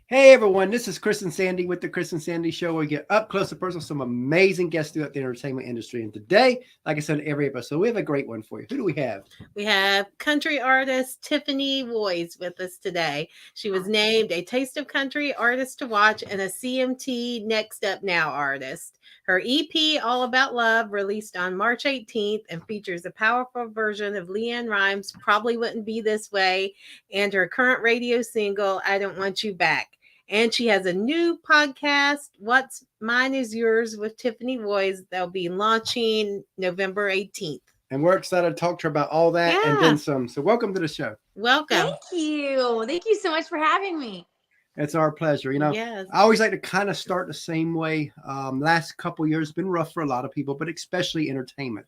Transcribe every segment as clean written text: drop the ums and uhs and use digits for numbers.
Hey everyone, this is Chris and Sandy with the Chris and Sandy Show, where we get up close and personal with some amazing guests throughout the entertainment industry. And today, like I said, every episode, we have a great one for you. Who do we have? We have country artist Tiffany Woys with us today. She was named a Taste of Country Artist to Watch and a CMT Next Up Now artist. Her EP, All About Love, released on March 18th and features a powerful version of LeAnn Rimes' Probably Wouldn't Be This Way and her current radio single, I Don't Want You Back. And she has a new podcast, What's Mine Is Yours with Tiffany Woys. They'll be launching November 18th. And we're excited to talk to her about all that and then some. So welcome to the show. Welcome. Thank you. Thank you so much for having me. It's our pleasure. I always like to kind of start the same way. Last couple of years have been rough for a lot of people, but especially entertainment.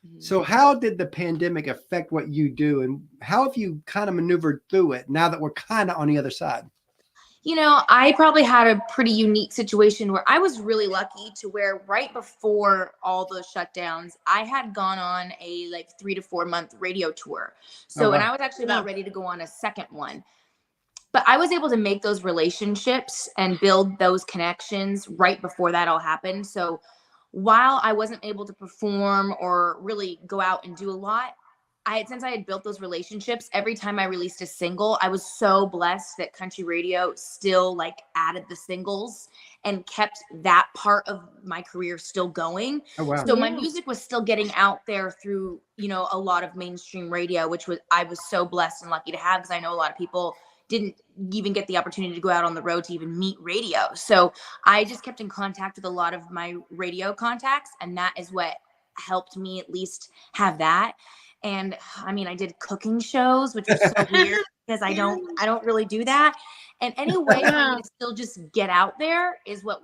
Mm-hmm. So how did the pandemic affect what you do, and how have you kind of maneuvered through it now that we're kind of on the other side? You know, I probably had a pretty unique situation where I was really lucky to where right before all the shutdowns, I had gone on a 3 to 4 month radio tour. So, and I was actually about ready to go on a second one. But I was able to make those relationships and build those connections right before that all happened. So while I wasn't able to perform or really go out and do a lot, since I had built those relationships, every time I released a single, I was so blessed that country radio still added the singles and kept that part of my career still going. Oh, wow. So my music was still getting out there through, a lot of mainstream radio, I was so blessed and lucky to have, because I know a lot of people didn't even get the opportunity to go out on the road to even meet radio. So I just kept in contact with a lot of my radio contacts, and that is what helped me at least have that. And I mean, I did cooking shows, which was so weird because I don't really do that. And any way for me to still just get out there is what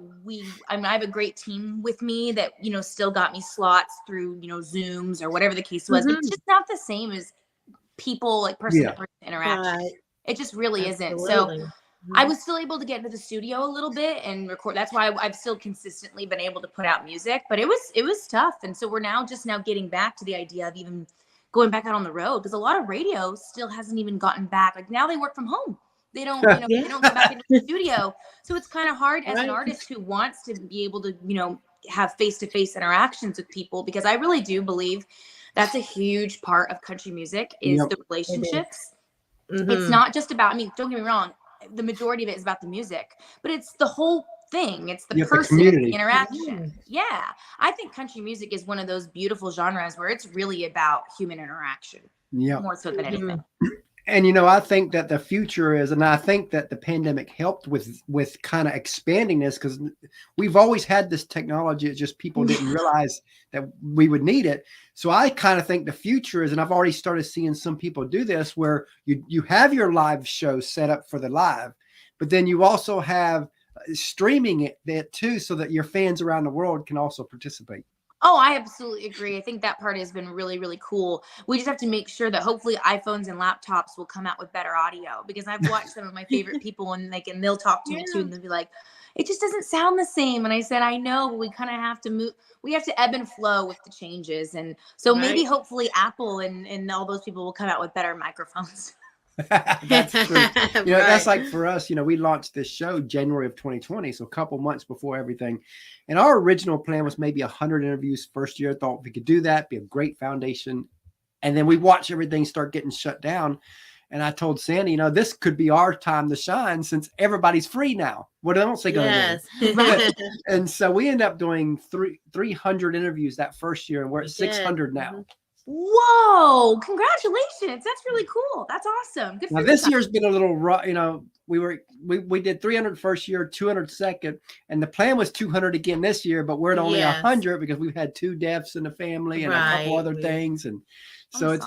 I have a great team with me that, still got me slots through, Zooms or whatever the case was, but it's just not the same as people, person to person interaction. It just really isn't. So I was still able to get into the studio a little bit and record. That's why I've still consistently been able to put out music, but it was tough. And so we're now getting back to the idea of even going back out on the road, because a lot of radio still hasn't even gotten back. Now they work from home. They don't, they don't go back into the studio. So it's kind of hard as an artist who wants to be able to, have face-to-face interactions with people, because I really do believe that's a huge part of country music is the relationships. Mm-hmm. It's not just about, don't get me wrong, the majority of it is about the music, but it's the whole thing. It's the person, the interaction. Yeah. I think country music is one of those beautiful genres where it's really about human interaction. Yeah. More so than anything. And, I think that the future is, and I think that the pandemic helped with kind of expanding this, because we've always had this technology. It's just people didn't realize that we would need it. So I kind of think the future is, and I've already started seeing some people do this, where you have your live show set up for the live, but then you also have streaming it too, so that your fans around the world can also participate. Oh, I absolutely agree. I think that part has been really, really cool. We just have to make sure that hopefully iPhones and laptops will come out with better audio, because I've watched some of my favorite people and they'll talk to me too, and they'll be like, it just doesn't sound the same. And I said, I know, but we kind of have to move. We have to ebb and flow with the changes. And so maybe hopefully Apple and all those people will come out with better microphones. That's true. That's like for us, we launched this show January of 2020, so a couple months before everything. And our original plan was maybe 100 interviews first year. Thought we could do that, be a great foundation. And then we watched everything start getting shut down. And I told Sandy, this could be our time to shine, since everybody's free now. What else are they going to do? And so we ended up doing 300 interviews that first year, and we're at 600 now. Whoa, congratulations. That's really cool. That's awesome. Good for now, this year's been a little rough. We did 300 first year, 200 second, and the plan was 200 again this year, but we're at only 100 because we've had 2 deaths in the family and a couple other things. And so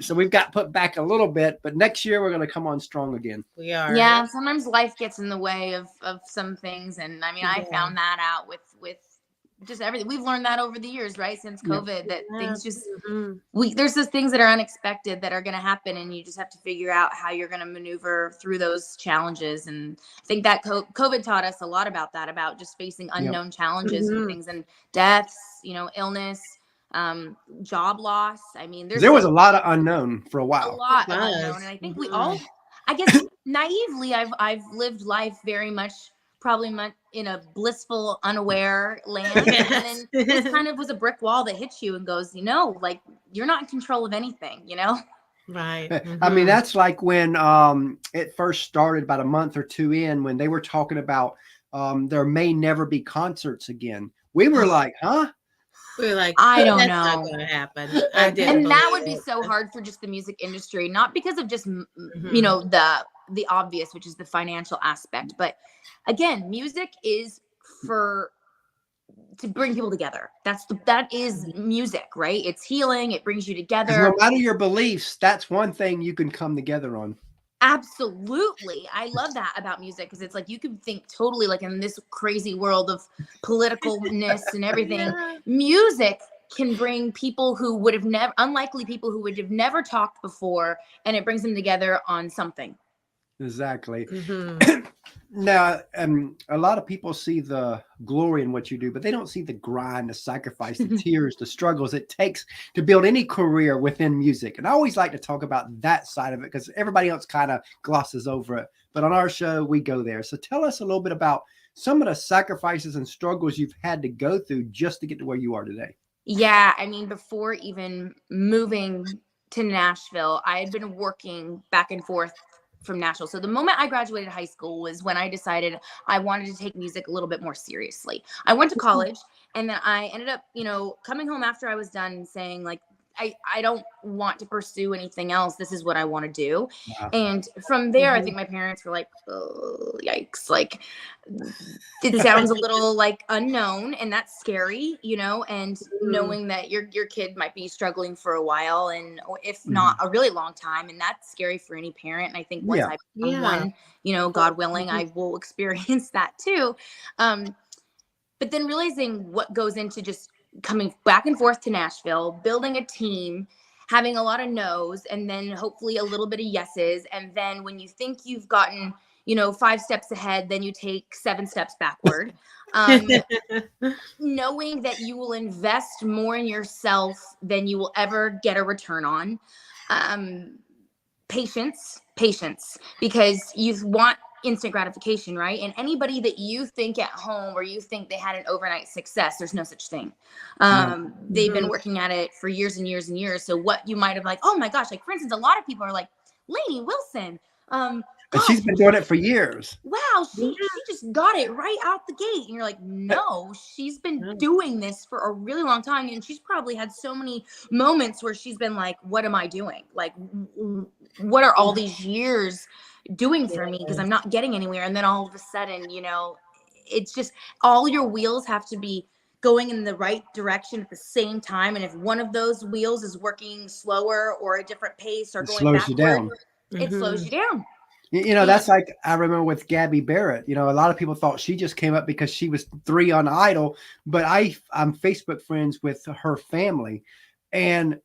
so we've got put back a little bit, but next year we're going to come on strong again. We are. Yeah. Sometimes life gets in the way of some things. And I found that out with just everything. We've learned that over the years, right? Since COVID, that things just, there's those things that are unexpected that are going to happen, and you just have to figure out how you're going to maneuver through those challenges. And I think that COVID taught us a lot about that, about just facing unknown challenges and things, and deaths, illness, job loss. There was a lot of unknown for a while. A lot of unknown. And I think I guess naively, I've lived life very much in a blissful, unaware land. Yes. And then this kind of was a brick wall that hits you and goes, like you're not in control of anything, Right. I mean, that's like when it first started about a month or two in, when they were talking about there may never be concerts again. We were like, huh? We were like, I don't that's know. not going to happen. I didn't And that believe would be it. so hard for just the music industry, not because of just the obvious, which is the financial aspect, but again, music is to bring people together. That is music, right? It's healing. It brings you together. No matter your beliefs, that's one thing you can come together on. Absolutely. I love that about music, because it's like you can think totally like in this crazy world of politicalness and everything. Yeah. Music can bring people who would have unlikely people who would have never talked before, and it brings them together on something. Exactly. Mm-hmm. Now, a lot of people see the glory in what you do, but they don't see the grind, the sacrifice, the tears, the struggles it takes to build any career within music. And I always like to talk about that side of it, because everybody else kind of glosses over it. But on our show, we go there. So tell us a little bit about some of the sacrifices and struggles you've had to go through just to get to where you are today. Yeah, I mean, before even moving to Nashville, I had been working back and forth from Nashville. So the moment I graduated high school was when I decided I wanted to take music a little bit more seriously. I went to college, and then I ended up, coming home after I was done and saying, like, I don't want to pursue anything else. This is what I want to do. Wow. And from there, I think my parents were like, oh, yikes. Like, it sounds a little like unknown, and that's scary, and knowing that your kid might be struggling for a while, and if not a really long time. And that's scary for any parent. And I think once I become one, God willing, I will experience that too. But then realizing what goes into just coming back and forth to Nashville, building a team, having a lot of no's, and then hopefully a little bit of yeses. And then when you think you've gotten, 5 steps ahead, then you take 7 steps backward. Knowing that you will invest more in yourself than you will ever get a return on. Patience, because you want instant gratification, right? And anybody that you think at home or you think they had an overnight success, there's no such thing. They've been working at it for years and years and years. So what you might have like, oh my gosh, like for instance, a lot of people are like, Lainey Wilson. But she's been doing it for years. Wow, she just got it right out the gate. And you're like, no, she's been doing this for a really long time. And she's probably had so many moments where she's been like, what am I doing? Like, what are all these years doing for me? Because I'm not getting anywhere. And then all of a sudden, it's just all your wheels have to be going in the right direction at the same time. And if one of those wheels is working slower or a different pace or going backward, you down. It slows you down. That's like, I remember with Gabby Barrett, a lot of people thought she just came up because she was 3 on Idol, but I'm Facebook friends with her family, and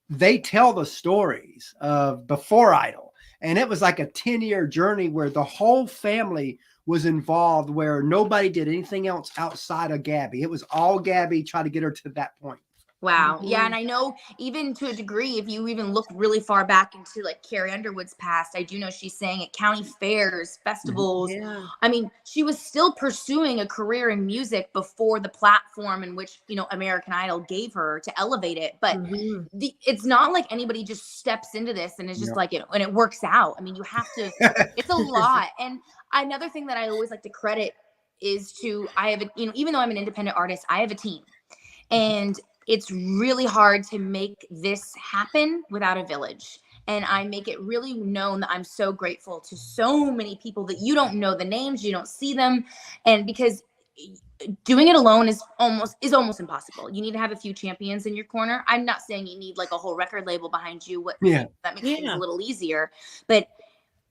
they tell the stories of before Idol. And it was like a 10-year journey where the whole family was involved, where nobody did anything else outside of Gabby. It was all Gabby trying to get her to that point. Wow. Yeah. And I know even to a degree, if you even look really far back into like Carrie Underwood's past, I do know she sang at county fairs, festivals. Yeah. I mean, she was still pursuing a career in music before the platform in which, American Idol gave her to elevate it. But it's not like anybody just steps into this and it's just like, and it works out. I mean, you have to, it's a lot. And another thing that I always like to credit is I have, even though I'm an independent artist, I have a team. And it's really hard to make this happen without a village. And I make it really known that I'm so grateful to so many people that you don't know the names, you don't see them. And because doing it alone is almost impossible. You need to have a few champions in your corner. I'm not saying you need like a whole record label behind you. That makes things a little easier. But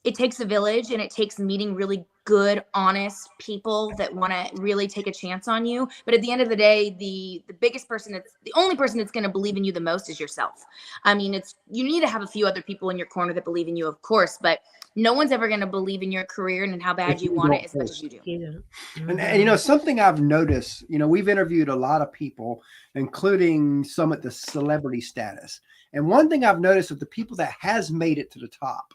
it takes a village, and it takes meeting really good, honest people that want to really take a chance on you. But at the end of the day, the only person that's going to believe in you the most is yourself. I mean, you need to have a few other people in your corner that believe in you, of course, but no one's ever going to believe in your career and how bad you want it as much as you do. Yeah. And something I've noticed, we've interviewed a lot of people, including some at the celebrity status. And one thing I've noticed with the people that has made it to the top,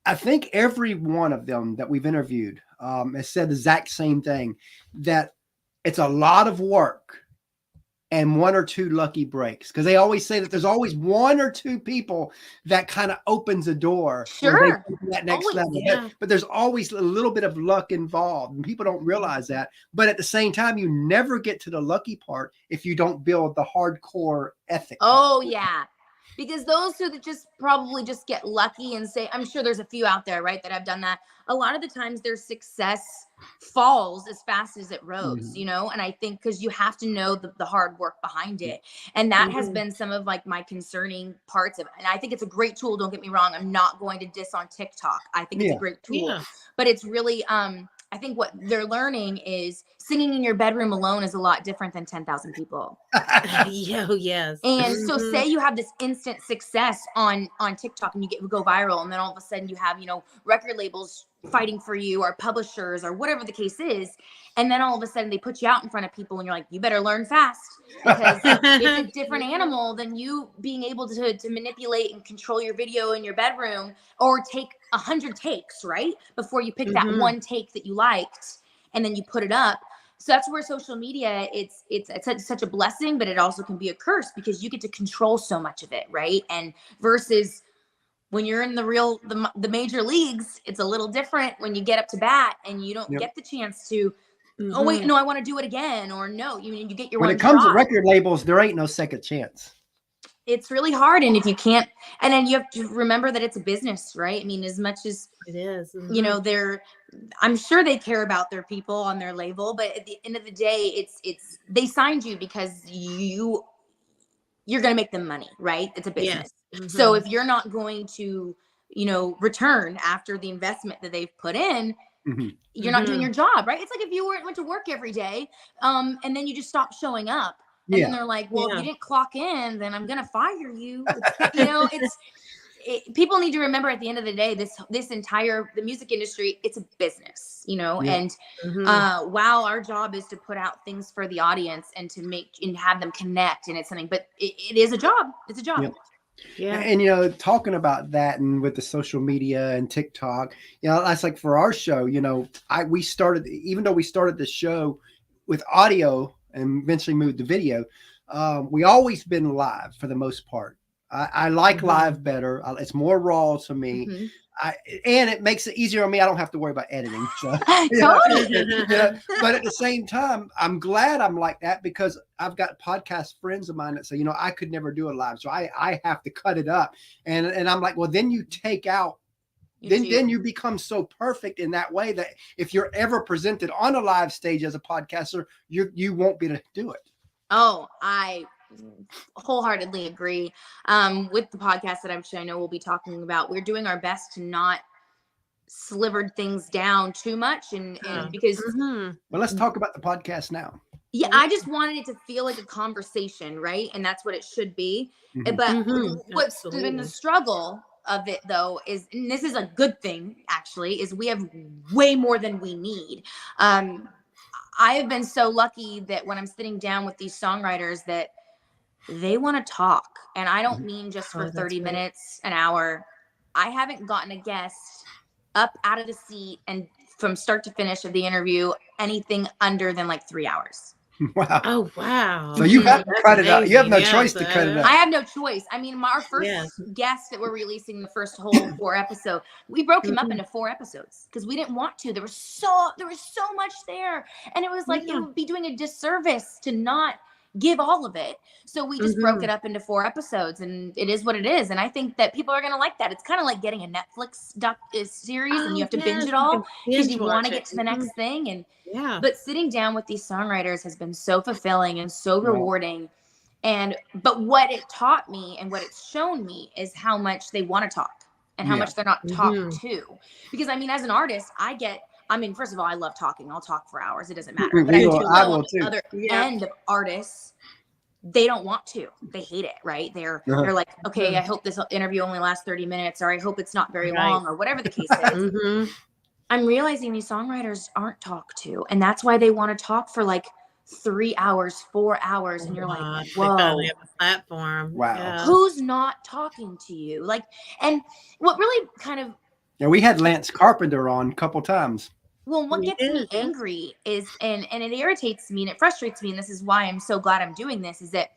I think every one of them that we've interviewed has said the exact same thing, that it's a lot of work and one or two lucky breaks. Because they always say that there's always one or two people that kind of opens a door. Sure. That next Always, level. yeah. But there's always a little bit of luck involved. And people don't realize that. But at the same time, you never get to the lucky part if you don't build the hardcore ethic. Oh, yeah. Because those who just probably just get lucky and say, I'm sure there's a few out there, right, that have done that. A lot of the times their success falls as fast as it rose, you know? And I think because you have to know the hard work behind it. And that has been some of like my concerning parts of it. And I think it's a great tool. Don't get me wrong. I'm not going to diss on TikTok. I think it's a great tool, but it's really, I think what they're learning is singing in your bedroom alone is a lot different than 10,000 people. Yes. And so say you have this instant success on TikTok and you go viral, and then all of a sudden you have, you know, record labels fighting for you or publishers or whatever the case is. And then all of a sudden they put you out in front of people and you're like, you better learn fast, because it's a different animal than you being able to manipulate and control your video in your bedroom, or take 100 takes, right? Before you pick that one take that you liked and then you put it up. So that's where social media, it's such a blessing, but it also can be a curse because you get to control so much of it, right? And versus when you're in the major leagues, it's a little different when you get up to bat and you don't get the chance to, oh wait, no, I want to do it again, or no, you get your when one it comes shot. to record labels, there ain't no second chance. It's really hard, and if you can't, and then you have to remember that it's a business, right? I mean, as much as it is, you know, I'm sure they care about their people on their label, but at the end of the day, it's they signed you because you're going to make them money, right? It's a business. So if you're not going to, you know, return after the investment that they've put in, you're not doing your job, right? It's like if you went to work every day, and then you just stopped showing up, and then they're like, well, if you didn't clock in, then I'm going to fire you. You know, people need to remember at the end of the day, the music industry, it's a business, you know, and while our job is to put out things for the audience and to make and have them connect, and it's something, but it is a job. It's a job. Yeah. And, you know, talking about that and with the social media and TikTok, you know, that's like for our show, you know, even though we started the show with audio and eventually moved to video, we always been live for the most part. I like live better. It's more raw to me. And it makes it easier on me. I don't have to worry about editing. So, but at the same time, I'm glad I'm like that, because I've got podcast friends of mine that say, you know, I could never do it live. So I have to cut it up. And I'm like, well, then you take out, then you become so perfect in that way that if you're ever presented on a live stage as a podcaster, you won't be able to do it. Oh, I wholeheartedly agree. With the podcast that I know we'll be talking about, we're doing our best to not sliver things down too much, and because well, let's talk about the podcast now. Yeah, I just wanted it to feel like a conversation, right? And that's what it should be. But what's been the struggle of it, though, is, and this is a good thing actually, is we have way more than we need. I have been so lucky that when I'm sitting down with these songwriters, that they want to talk. And I don't mean just for 30 minutes, an hour. I haven't gotten a guest up out of the seat and from start to finish of the interview anything under than like 3 hours. Wow. Oh, wow. So you have to cut it out. You have no choice to cut it out. I have no choice. I mean, our first guest that we're releasing, the first whole 4 episodes, we broke him up into 4 episodes because we didn't want to. There was so much there. And it was like, it would be doing a disservice to not give all of it. So we just broke it up into 4 episodes, and it is what it is. And I think that people are going to like that. It's kind of like getting a Netflix series, and you have to binge it all because you want to get to the next thing. And but sitting down with these songwriters has been so fulfilling and so rewarding. But what it taught me and what it's shown me is how much they want to talk and how much they're not talked to. Because I mean, as an artist, first of all, I love talking. I'll talk for hours. It doesn't matter. But I will too. Other end of artists, they don't want to. They hate it, right? They're like, okay, I hope this interview only lasts 30 minutes, or I hope it's not very long, or whatever the case is. I'm realizing these songwriters aren't talked to, and that's why they want to talk for like 3 hours, 4 hours, and you're like, whoa, they finally have a platform. Wow. Who's not talking to you? Like, and what really kind of Yeah, we had Lance Carpenter on a couple times. Well, what gets me angry is, and it irritates me and it frustrates me, and this is why I'm so glad I'm doing this, is that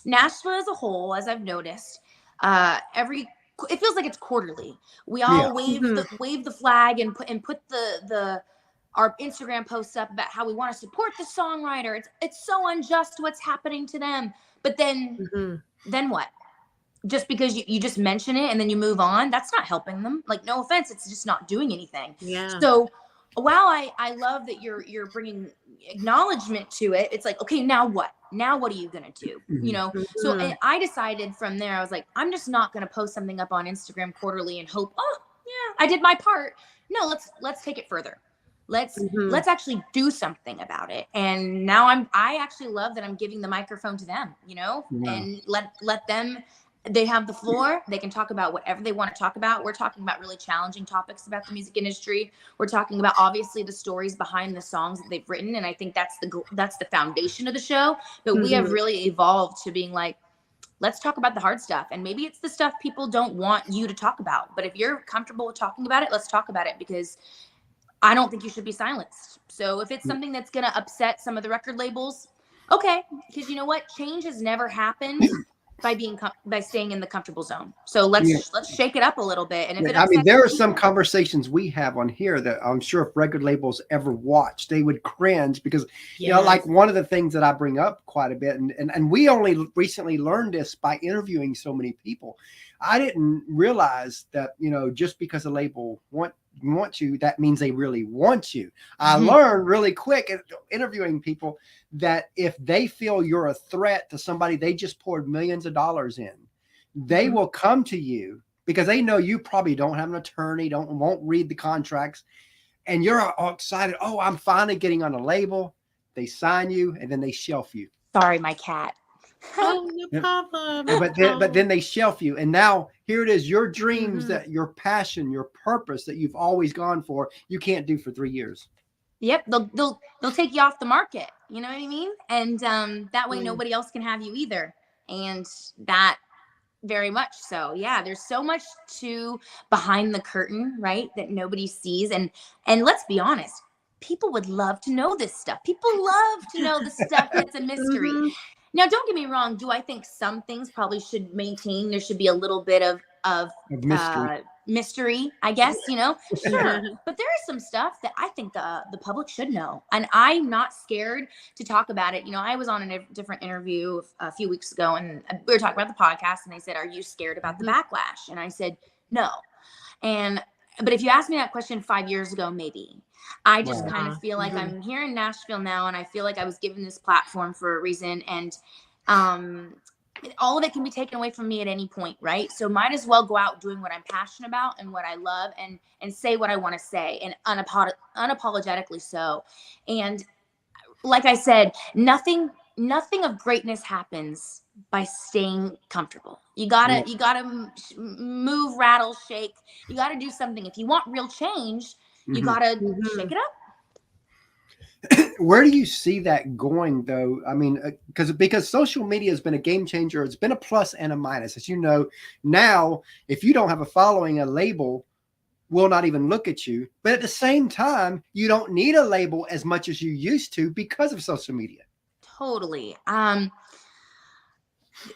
Nashville as a whole, as I've noticed, it feels like it's quarterly. We all wave the flag and put the our Instagram posts up about how we want to support the songwriter. It's so unjust what's happening to them. But then what? Just because you just mention it and then you move on, that's not helping them. Like, no offense, it's just not doing anything. Yeah. So while I love that you're bringing acknowledgement to it, it's like, okay, now what? Now what are you gonna do? You know. So and I decided from there, I was like, I'm just not gonna post something up on Instagram quarterly and hope, oh yeah, I did my part. No, let's take it further. Let's actually do something about it. And now I actually love that I'm giving the microphone to them, you know, and let them. They have the floor. They can talk about whatever they want to talk about. We're talking about really challenging topics about the music industry. We're talking about obviously the stories behind the songs that they've written, and I think that's the foundation of the show. But we have really evolved to being like, let's talk about the hard stuff, and maybe it's the stuff people don't want you to talk about. But if you're comfortable with talking about it, let's talk about it, because I don't think you should be silenced. So if it's something that's going to upset some of the record labels, okay, because you know what, change has never happened by staying in the comfortable zone. So let's shake it up a little bit. And if there are some conversations we have on here that I'm sure if record labels ever watched, they would cringe, because you know, like one of the things that I bring up quite a bit, and we only recently learned this by interviewing so many people. I didn't realize that, you know, just because a label want you, that means they really want you. I learned really quick at interviewing people that if they feel you're a threat to somebody they just poured millions of dollars in, they will come to you because they know you probably don't have an attorney, won't read the contracts, and you're all excited. Oh, I'm finally getting on a label. They sign you and then they shelf you. Sorry, my cat. Oh, no problem. But then they shelf you, and now here it is. Your dreams, that your passion, your purpose that you've always gone for, you can't do for 3 years. Yep, they'll take you off the market. You know what I mean? And that way nobody else can have you either. And that very much so. Yeah, there's so much to behind the curtain, right, that nobody sees. And let's be honest, people would love to know this stuff. People love to know the stuff that's a mystery. Now, don't get me wrong. Do I think some things probably should maintain? There should be a little bit of mystery, I guess, you know. Sure. But there is some stuff that I think the public should know, and I'm not scared to talk about it. You know, I was on a different interview a few weeks ago, and we were talking about the podcast, and they said, "Are you scared about the backlash?" And I said, "No." But if you asked me that question 5 years ago, maybe. I just kind of feel like I'm here in Nashville now, and I feel like I was given this platform for a reason, and all of it can be taken away from me at any point, right? So might as well go out doing what I'm passionate about and what I love, and say what I want to say, and unapologetically so. And like I said, nothing of greatness happens by staying comfortable. You gotta move, rattle, shake. You gotta do something. If you want real change, you gotta shake it up. Where do you see that going, though? I mean, because social media has been a game changer. It's been a plus and a minus. As you know, now, if you don't have a following, a label will not even look at you. But at the same time, you don't need a label as much as you used to because of social media. Totally.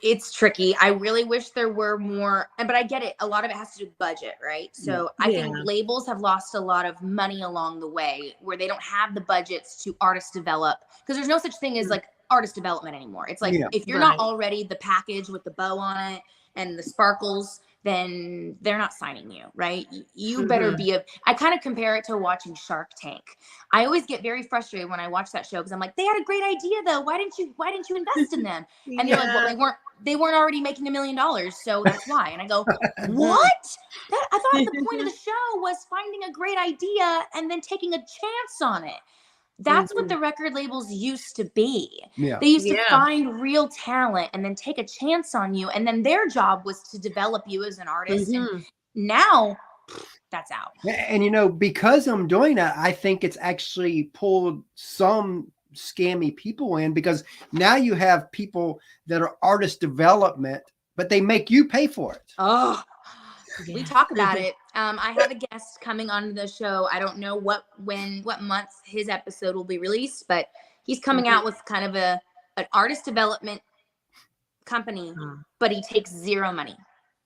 It's tricky. I really wish there were more, but I get it. A lot of it has to do with budget, right? So I think labels have lost a lot of money along the way, where they don't have the budgets to artist develop, because there's no such thing as like artist development anymore. It's like, if you're not already the package with the bow on it and the sparkles, then they're not signing you, right? You better be I kind of compare it to watching Shark Tank. I always get very frustrated when I watch that show, because I'm like, they had a great idea though. Why didn't you invest in them? And they're like, well, they weren't already making $1 million, so that's why. And I go, what? I thought the point of the show was finding a great idea and then taking a chance on it. That's what the record labels used to be. They used to find real talent and then take a chance on you. And then their job was to develop you as an artist. And now that's out. And, you know, because I'm doing that, I think it's actually pulled some scammy people in, because now you have people that are artist development, but they make you pay for it. Oh, We Yeah. talk about it. I have a guest coming on the show. I don't know what month his episode will be released, but he's coming out with kind of an artist development company, but he takes zero money.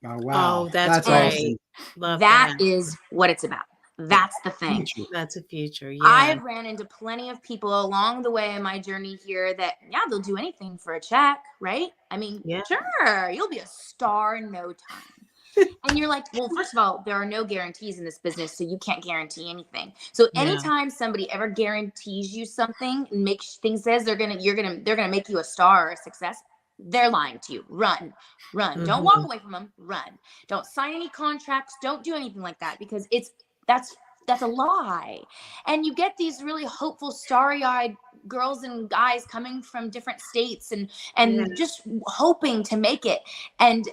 Oh, wow. Oh, that's awesome. great. Love That is what it's about. That's the thing. That's a future. Yeah. I've ran into plenty of people along the way in my journey here that, they'll do anything for a check, right? I mean, sure, you'll be a star in no time. And you're like, well, first of all, there are no guarantees in this business, so you can't guarantee anything. So anytime somebody ever guarantees you something and says they're gonna make you a star or a success, they're lying to you. Run. Don't walk away from them. Run. Don't sign any contracts. Don't do anything like that, because that's a lie. And you get these really hopeful, starry-eyed girls and guys coming from different states and just hoping to make it. And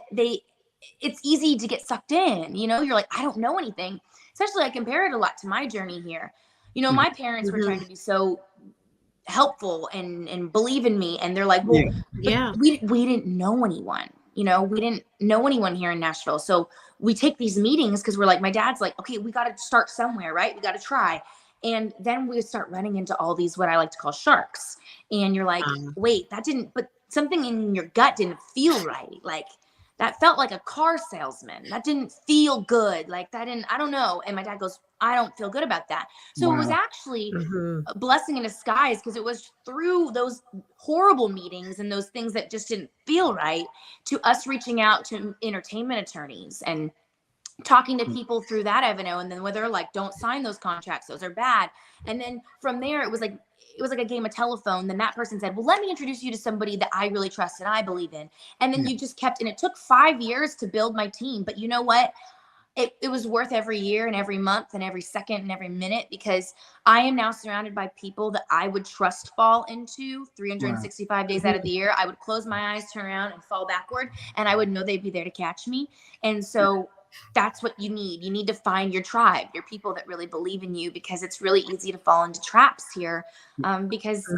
it's easy to get sucked in. You're like, I don't know anything. Especially I compare it a lot to my journey here. My parents were trying to be so helpful and believe in me. And they're like, well, we didn't know anyone. We didn't know anyone here in Nashville. So we take these meetings because we're like, my dad's like, okay, we got to start somewhere, right? We got to try. And then we start running into all these, what I like to call sharks. And you're like, wait, but something in your gut didn't feel right. Like that felt like a car salesman. That didn't feel good. Like I don't know. And my dad goes, I don't feel good about that. So it was actually a blessing in disguise, because it was through those horrible meetings and those things that just didn't feel right to us reaching out to entertainment attorneys and talking to people through that avenue. And then where they're like, don't sign those contracts. Those are bad. And then from there, it was like a game of telephone. Then that person said, well, let me introduce you to somebody that I really trust and I believe in. And then you just kept, and it took 5 years to build my team. But you know what? It was worth every year and every month and every second and every minute, because I am now surrounded by people that I would trust fall into 365 days out of the year. I would close my eyes, turn around and fall backward, and I would know they'd be there to catch me. And so that's what you need. You need to find your tribe, your people that really believe in you, because it's really easy to fall into traps here, because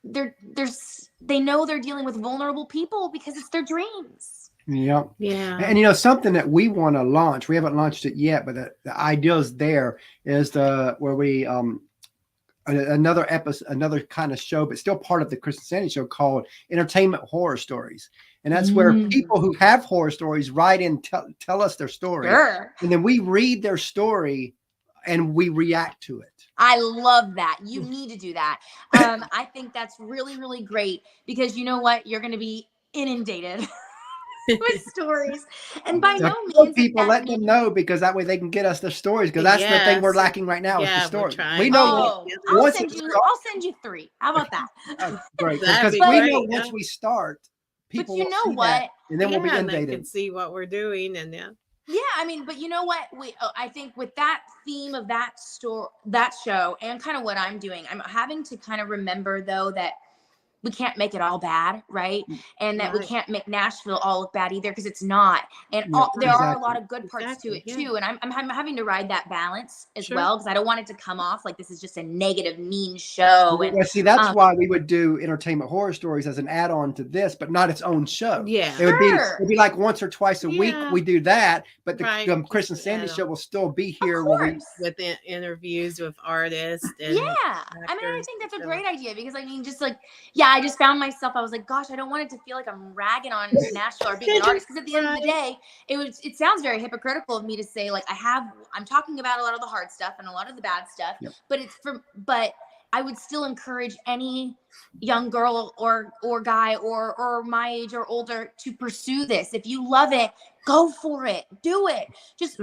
they know they're dealing with vulnerable people because it's their dreams. Yeah. And something that we want to launch, we haven't launched it yet, but the idea is there, is where we another episode, another kind of show, but still part of the Chris and Sandy show, called Entertainment Horror Stories. And that's where people who have horror stories write in, tell us their story. And then we read their story and we react to it. I love that. You need to do that. I think that's really, really great, because you know what? You're going to be inundated with stories. And by no means people let them know, because that way they can get us the stories, because that's the thing we're lacking right now is the story. We know I'll send you 3. How about that? Oh, great. Because we know once we start, people will see that, and then we'll be inundated. They can see what we're doing, and I mean, but you know what? I think with that theme of that show, and kind of what I'm doing, I'm having to kind of remember, though, that we can't make it all bad, right? And that we can't make Nashville all look bad either, because it's not. And there are a lot of good parts to it too. And I'm having to ride that balance as well, because I don't want it to come off like this is just a negative, mean show. And see, that's why we would do Entertainment Horror Stories as an add-on to this, but not its own show. Yeah, it'd be like once or twice a week we do that, but the Chris and Sandy show will still be here with interviews with artists. And I mean, I think that's a great idea, because I mean, just like I just found myself, I was like, gosh, I don't want it to feel like I'm ragging on Nashville or being an artist, because at the end of the day, it sounds very hypocritical of me to say, like, I'm talking about a lot of the hard stuff and a lot of the bad stuff, but I would still encourage any young girl or guy or my age or older to pursue this. If you love it, go for it, do it. Just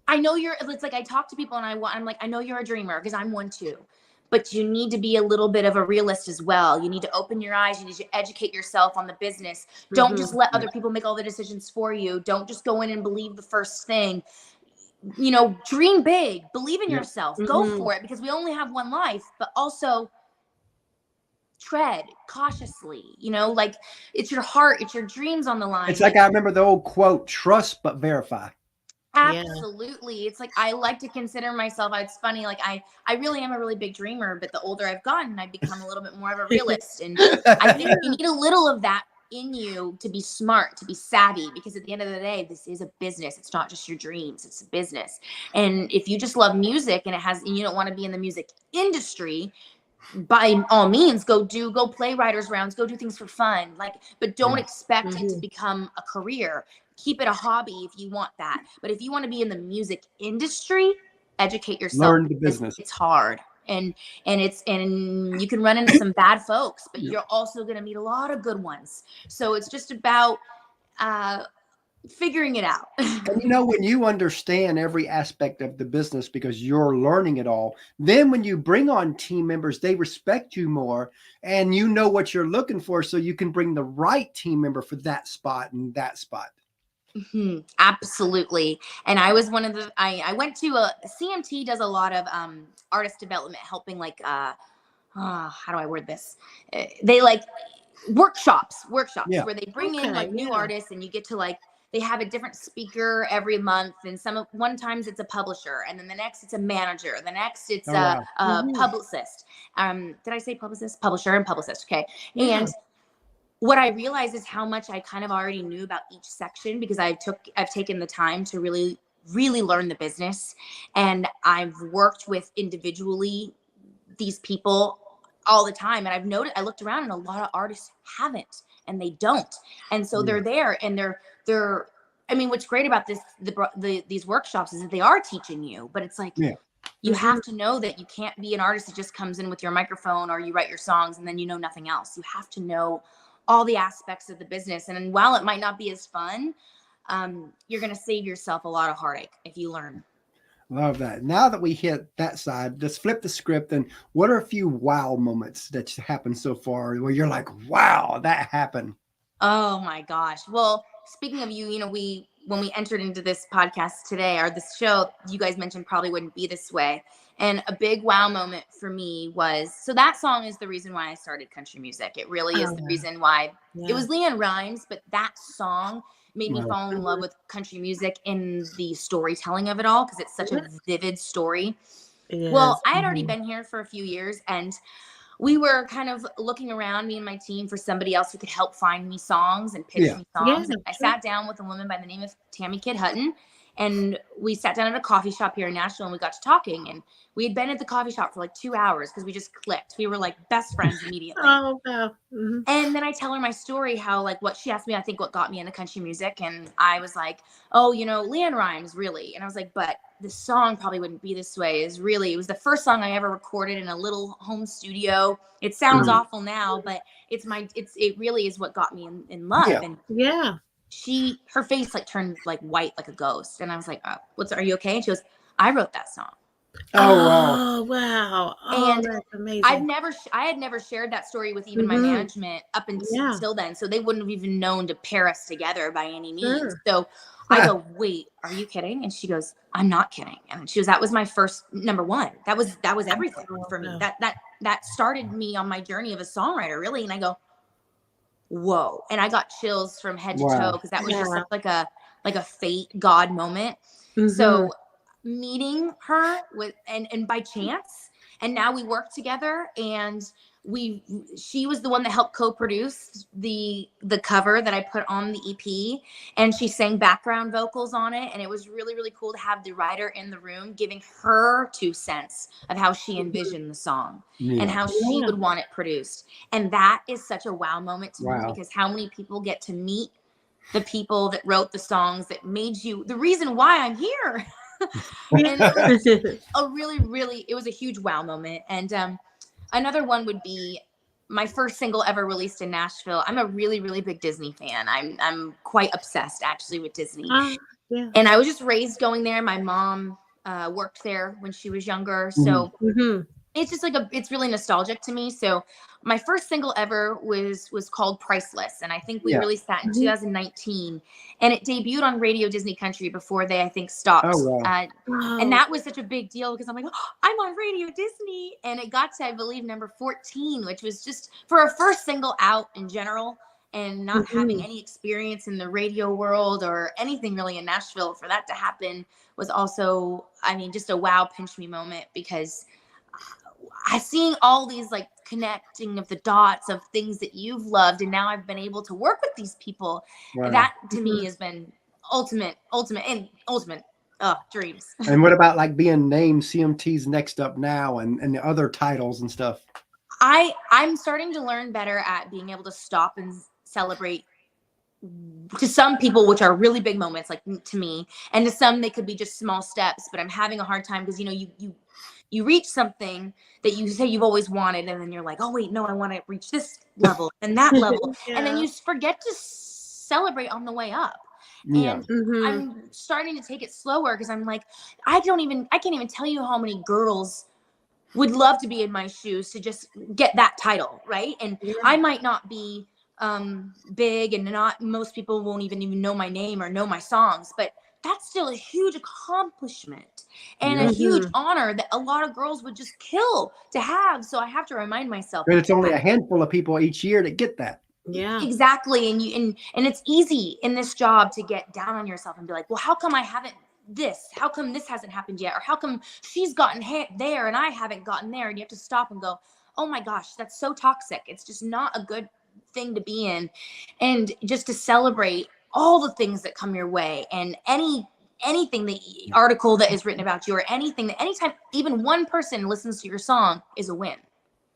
I know it's like, I talk to people and I'm like, I know you're a dreamer, because I'm one too. But you need to be a little bit of a realist as well. You need to open your eyes. You need to educate yourself on the business. Don't just let other people make all the decisions for you. Don't just go in and believe the first thing. Dream big. Believe in yourself. Go for it, because we only have one life. But also tread cautiously. Like, it's your heart. It's your dreams on the line. It's like I remember the old quote, trust but verify. Absolutely. It's like, I like to consider myself, it's funny, like I really am a really big dreamer, but the older I've gotten, I've become a little bit more of a realist. And I think you need a little of that in you to be smart, to be savvy, because at the end of the day, this is a business. It's not just your dreams, it's a business. And if you just love music and you don't want to be in the music industry, by all means, go play writers rounds, go do things for fun. But don't expect it to become a career. Keep it a hobby if you want that. But if you want to be in the music industry, educate yourself. Learn the business. It's hard. And you can run into some bad folks, but you're also going to meet a lot of good ones. So it's just about figuring it out. And when you understand every aspect of the business because you're learning it all, then when you bring on team members, they respect you more and you know what you're looking for, so you can bring the right team member for that spot and that spot. Mm-hmm. Absolutely. And I was one of the, I went to CMT does a lot of artist development, helping how do I word this? They workshops where they bring in new artists, and you get to they have a different speaker every month, and one times it's a publisher, and then the next it's a manager, the next it's a publicist. Did I say publicist? Publisher and publicist. Okay. Yeah. And what I realized is how much I kind of already knew about each section, because I've taken the time to really, really learn the business, and I've worked with individually these people all the time. And I've noticed, I looked around and a lot of artists haven't, and they don't. And so they're there, and they're, I mean, what's great about these workshops is that they are teaching you, but it's you have to know that you can't be an artist that just comes in with your microphone, or you write your songs and then you know nothing else. You have to know all the aspects of the business. And while it might not be as fun, you're going to save yourself a lot of heartache if you learn. Love that. Now that we hit that side, let's flip the script. And what are a few wow moments that happened so far where you're like, wow, that happened? Oh my gosh. Well, speaking of you, when we entered into this podcast today, or this show, you guys mentioned probably wouldn't be this way. And a big wow moment for me was, so that song is the reason why I started country music. It really is the reason why. It was LeAnn Rimes, but that song made me fall in love with country music in the storytelling of it all, because it's such a vivid story. Well, I had already been here for a few years, and we were kind of looking around, me and my team, for somebody else who could help find me songs and pitch me songs. And I sat down with a woman by the name of Tammy Kid Hutton, and we sat down at a coffee shop here in Nashville, and we got to talking, and we had been at the coffee shop for 2 hours because we just clicked. We were best friends immediately. Oh, wow. Mm-hmm. And then I tell her my story, how what she asked me, I think what got me into country music. And I was like, oh, LeAnn Rimes, really? And I was like, but the song probably wouldn't be this way. It was the first song I ever recorded in a little home studio. It sounds awful now, but it really is what got me in love. Yeah. And her face turned white like a ghost. And I was like, oh, are you okay? And she goes, I wrote that song. Oh, wow. Oh, and that's amazing. I had never shared that story with even my management up until then. So they wouldn't have even known to pair us together by any means. Sure. So I go, wait, are you kidding? And she goes, I'm not kidding. And she goes, that was my first number one. That was everything for me. That started me on my journey of a songwriter, really. And I go, whoa. And I got chills from head to toe, because that was just like a fate, God moment. Mm-hmm. So meeting her and by chance, and now we work together, and she was the one that helped co-produce the cover that I put on the EP, and she sang background vocals on it. And it was really, really cool to have the writer in the room giving her 2 cents of how she envisioned the song and how she would want it produced. And that is such a wow moment to me, because how many people get to meet the people that wrote the songs that made you the reason why I'm here. And it was a huge wow moment. And another one would be my first single ever released in Nashville. I'm a really, really big Disney fan. I'm quite obsessed actually with Disney. And I was just raised going there. My mom worked there when she was younger. So it's just it's really nostalgic to me. So my first single ever was called Priceless. And I think we released that in 2019. And it debuted on Radio Disney Country before they, I think, stopped. Oh, wow. And that was such a big deal, because I'm like, oh, I'm on Radio Disney. And it got to, I believe, number 14, which was just for a first single out in general, and not having any experience in the radio world or anything really in Nashville. For that to happen was also, just a wow pinch me moment, because I seeing all these connecting of the dots of things that you've loved. And now I've been able to work with these people. Wow. That to me has been ultimate dreams. And what about like being named CMT's Next Up Now and the other titles and stuff? I'm starting to learn better at being able to stop and celebrate to some people, which are really big moments, like to me, and to some they could be just small steps. But I'm having a hard time because you reach something that you say you've always wanted, and then you're like, oh wait, no, I want to reach this level and that level, and then you forget to celebrate on the way up. Yeah. And I'm starting to take it slower because I'm like, I can't even tell you how many girls would love to be in my shoes to just get that title, right? And I might not be big, and not most people won't even know my name or know my songs, but that's still a huge accomplishment and a huge honor that a lot of girls would just kill to have. So I have to remind myself. But it's only a handful of people each year that get that. Yeah, exactly. And it's easy in this job to get down on yourself and be like, well, how come I haven't this? How come this hasn't happened yet? Or how come she's gotten there and I haven't gotten there? And you have to stop and go, oh my gosh, that's so toxic. It's just not a good thing to be in. And just to celebrate all the things that come your way, and anything, the article that is written about you, or anything that anytime even one person listens to your song is a win.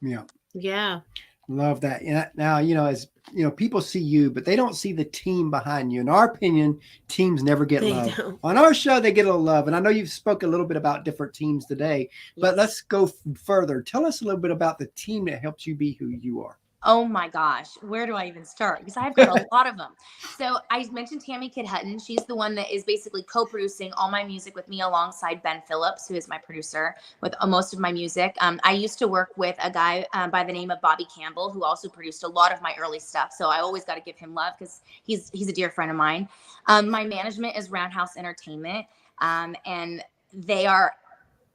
Yeah. Love that. Now, as people see you, but they don't see the team behind you. In our opinion, teams never get love. Don't. On our show, they get a little love. And I know you've spoke a little bit about different teams today, but let's go further. Tell us a little bit about the team that helps you be who you are. Oh my gosh, where do I even start? Because I've got a lot of them. So I mentioned Tammy Kid Hutton. She's the one that is basically co-producing all my music with me alongside Ben Phillips, who is my producer with most of my music. I used to work with a guy by the name of Bobby Campbell, who also produced a lot of my early stuff. So I always got to give him love because he's a dear friend of mine. My management is Roundhouse Entertainment, and they are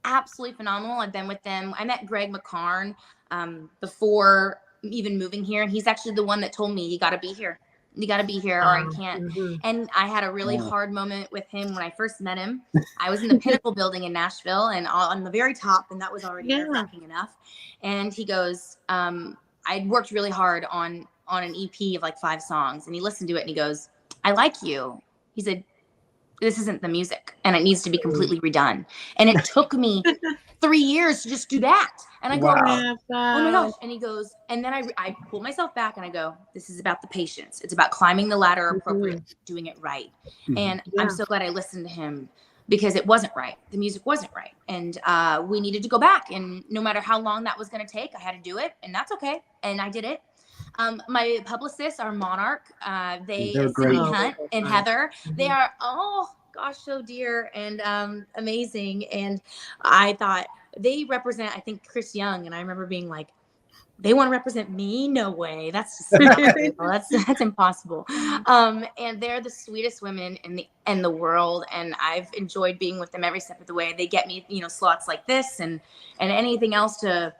absolutely phenomenal. I've been with them. I met Greg McCarn before even moving here, and he's actually the one that told me, you got to be here or I can't. And I had a really hard moment with him when I first met him. I was in the Pinnacle building in Nashville and on the very top, and that was already nerve-wracking enough. And he goes, I'd worked really hard on an EP of like 5 songs, and he listened to it and he goes, I like you. He said, this isn't the music and it needs to be completely redone. And it took me 3 years to just do that. And I go, oh my gosh. And he goes, and then I pull myself back and I go, this is about the patience. It's about climbing the ladder appropriately, doing it right. And I'm so glad I listened to him, because it wasn't right. The music wasn't right. And we needed to go back. And no matter how long that was going to take, I had to do it. And that's okay. And I did it. My publicists are Monarch. They're great. Hunt and Heather. They are, oh gosh, so dear and amazing. And I thought they represent, I think, Chris Young. And I remember being like, they want to represent me? No way. That's just that's impossible. And they're the sweetest women in the world. And I've enjoyed being with them every step of the way. They get me, slots like this and anything else to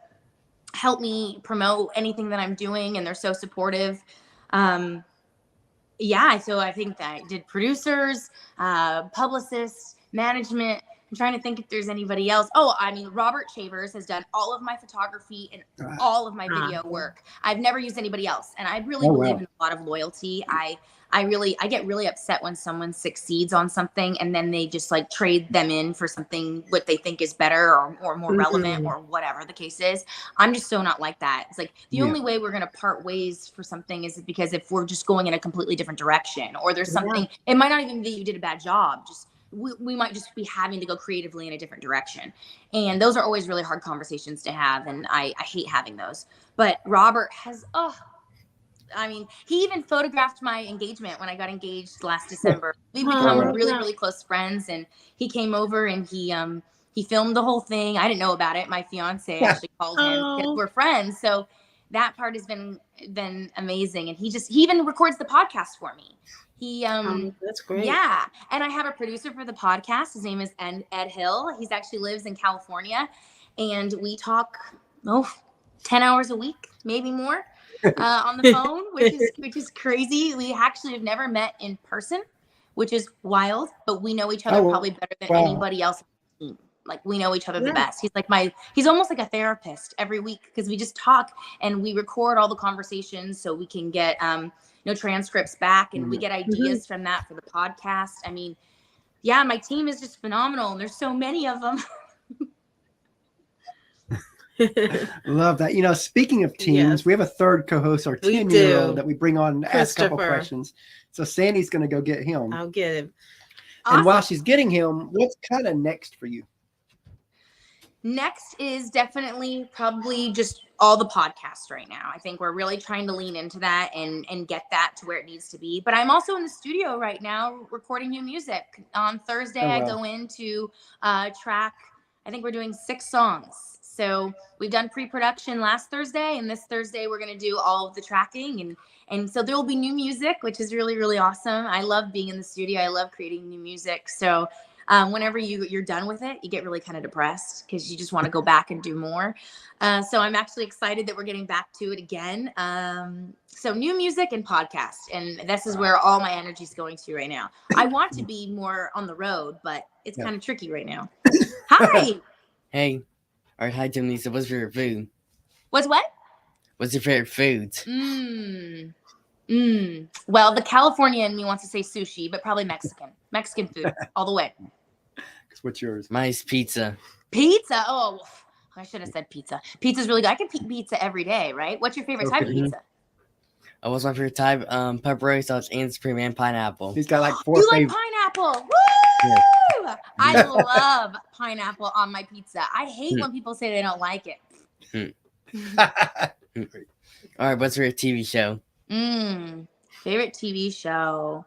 help me promote anything that I'm doing, and they're so supportive. So I think that I did producers, publicists, management. I'm trying to think if there's anybody else. Robert Chavers has done all of my photography and all of my video work. I've never used anybody else, and I really believe in a lot of loyalty. I get really upset when someone succeeds on something and then they just like trade them in for something what they think is better or more relevant or whatever the case is. I'm just so not like that. It's like the only way we're going to part ways for something is because if we're just going in a completely different direction, or there's something, it might not even be you did a bad job. Just we might just be having to go creatively in a different direction. And those are always really hard conversations to have. And I hate having those. But Robert has, he even photographed my engagement when I got engaged last December. We've become really, really close friends, and he came over and he filmed the whole thing. I didn't know about it. My fiance actually called him because we're friends. So that part has been amazing. And he even records the podcast for me. That's great. Yeah. And I have a producer for the podcast. His name is Ed Hill. He actually lives in California, and we talk 10 hours a week, maybe more. On the phone, which is crazy. We actually have never met in person, which is wild, but we know each other probably better than anybody else on the team. like we know each other the best. He's almost like a therapist every week, because we just talk and we record all the conversations so we can get transcripts back, and we get ideas from that for the podcast. I mean, yeah, my team is just phenomenal, and there's so many of them. Love that. Speaking of teams, we have a third co-host, our 10-year-old that we bring on to ask a couple questions. So Sandy's going to go get him. I'll get him. Awesome. And while she's getting him, what's kind of next for you? Next is definitely probably just all the podcasts right now. I think we're really trying to lean into that and get that to where it needs to be. But I'm also in the studio right now recording new music. On Thursday, I go into track, I think we're doing 6 songs. So we've done pre-production last Thursday, and this Thursday we're going to do all of the tracking. And so there will be new music, which is really, really awesome. I love being in the studio. I love creating new music. So whenever you're done with it, you get really kind of depressed because you just want to go back and do more. So I'm actually excited that we're getting back to it again. So new music and podcast. And this is where all my energy is going to right now. I want to be more on the road, but it's kind of tricky right now. Hi. Hey. All right, hi, Tiffany. So what's your favorite food? What's what? What's your favorite food? Well, the California in me wants to say sushi, but probably Mexican. Mexican food all the way. What's yours? Mine's pizza. Pizza? Oh, I should have said pizza. Pizza's really good. I can eat pizza every day, right? What's your favorite type of pizza? What's my favorite type? Pepperoni sauce and supreme and pineapple. He's got like 4 You favorites. like pineapple? Woo! Yeah. I love pineapple on my pizza. I hate when people say they don't like it. All right, what's your TV show? Favorite TV show?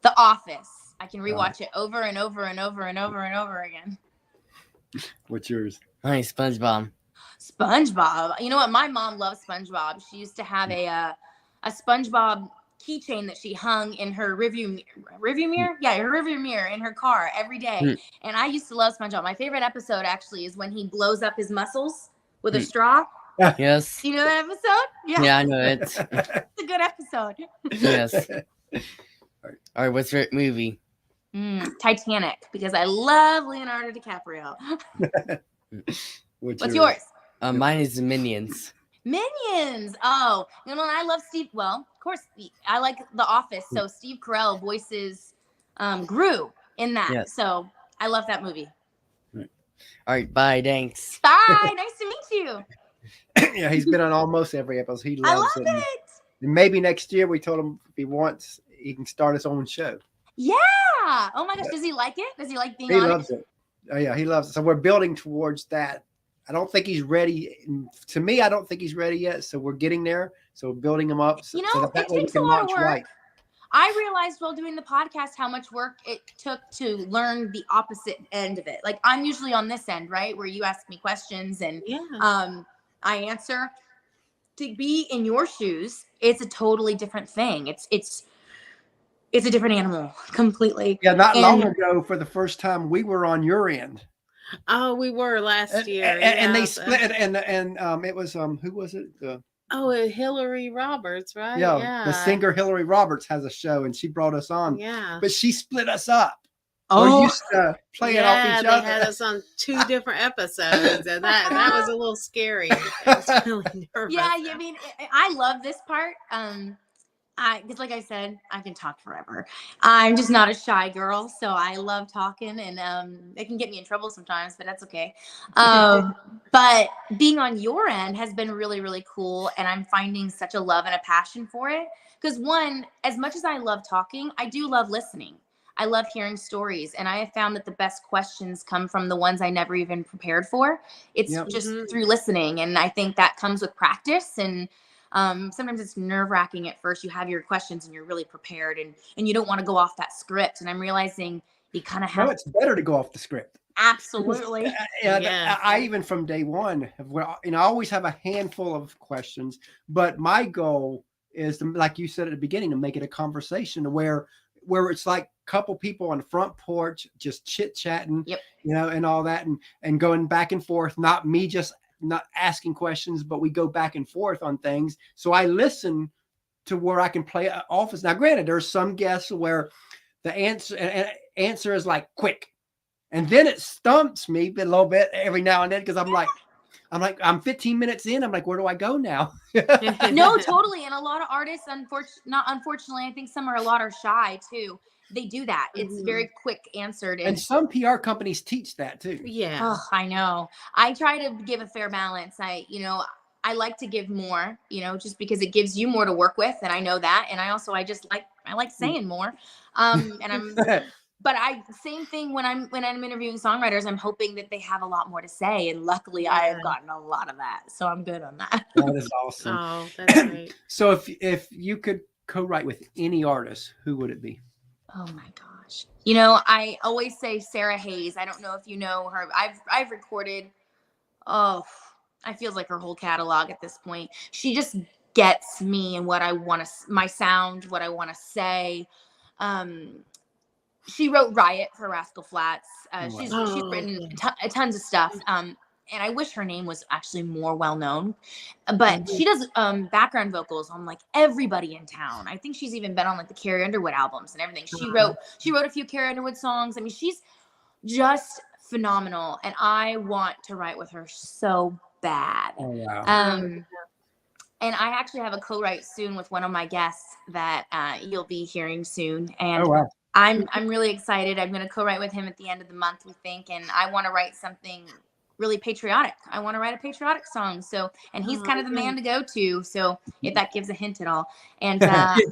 The Office. I can rewatch it over and over and over and over and over again. What's yours? Hi, SpongeBob. SpongeBob. You know what? My mom loves SpongeBob. She used to have a SpongeBob keychain that she hung in her rearview mirror. Yeah, her rearview mirror in her car every day. And I used to love SpongeBob. My favorite episode actually is when he blows up his muscles with a straw. Yes. You know that episode? Yeah, I know it. It's a good episode. Yes. All right, what's your favorite movie? Titanic, because I love Leonardo DiCaprio. What's yours? Mine is the Minions. Minions. Oh, I love Steve. Well, of course, I like The Office. So Steve Carell voices Gru in that. Yes. So I love that movie. All right, bye. Thanks. Bye. Nice to meet you. Yeah, he's been on almost every episode. He loves it. And maybe next year we told him if he wants, he can start his own show. Yeah. Oh my gosh. Does he like it? Does he like being on it? He loves it. Oh yeah, he loves it. So we're building towards that. I don't think he's ready. To me, I don't think he's ready yet. So we're getting there. So we're building him up. So, so that it takes a lot of work. Right. I realized while doing the podcast how much work it took to learn the opposite end of it. Like I'm usually on this end, right? Where you ask me questions and I answer. To be in your shoes, it's a totally different thing. It's a different animal completely. Yeah, not long ago, for the first time, we were on your end. Oh, we were last year. And they split, and it was who was it? Hillary Roberts, right? Yeah, the singer Hillary Roberts has a show, and she brought us on. Yeah, but she split us up. Oh, we're used to playing off each other. They had us on 2 different episodes, and that was a little scary. I was really nervous. Yeah, I mean, I love this part. Because like I said, I can talk forever. I'm just not a shy girl, so I love talking, and it can get me in trouble sometimes, but that's okay. But being on your end has been really, really cool, and I'm finding such a love and a passion for it. Because one, as much as I love talking, I do love listening. I love hearing stories, and I have found that the best questions come from the ones I never even prepared for. It's just through listening, and I think that comes with practice, and sometimes it's nerve-wracking at first. You have your questions and you're really prepared, and you don't want to go off that script. And I'm realizing you kind of have. No, it's better to go off the script. Absolutely. I even from day one, I always have a handful of questions, but my goal is to, like you said at the beginning, to make it a conversation where it's like a couple people on the front porch just chit-chatting, and all that, and going back and forth, not me just not asking questions, but we go back and forth on things. So I listen to where I can play office. Now, granted, there's some guests where the answer is like quick, And then it stumps me a little bit every now and then because I'm 15 minutes in. I'm like, where do I go now? No, totally. And a lot of artists, unfortunately, I think some are a lot are shy too. They do that. It's very quick answered. And some PR companies teach that too. Yeah. Oh, I know. I try to give a fair balance. I like to give more, just because it gives you more to work with. And I know that. And I like saying more. But same thing when I'm interviewing songwriters, I'm hoping that they have a lot more to say. And luckily I have gotten a lot of that. So I'm good on that. That is awesome. Oh, that's great. So if you could co-write with any artist, who would it be? Oh my gosh. I always say Sarah Hayes. I don't know if you know her. I've recorded, I feel like her whole catalog at this point. She just gets me and what I want to, my sound, what I want to say. She wrote Riot for Rascal Flatts. She's written tons of stuff. And I wish her name was actually more well-known, but she does background vocals on like everybody in town. I think she's even been on like the Carrie Underwood albums and everything. She wrote a few Carrie Underwood songs. I mean, she's just phenomenal. And I want to write with her so bad. Oh, wow. And I actually have a co-write soon with one of my guests that you'll be hearing soon. And I'm really excited. I'm going to co-write with him at the end of the month, we think. And I want to write something really patriotic. I want to write a patriotic song. So, and he's kind of the man to go to. So if that gives a hint at all. And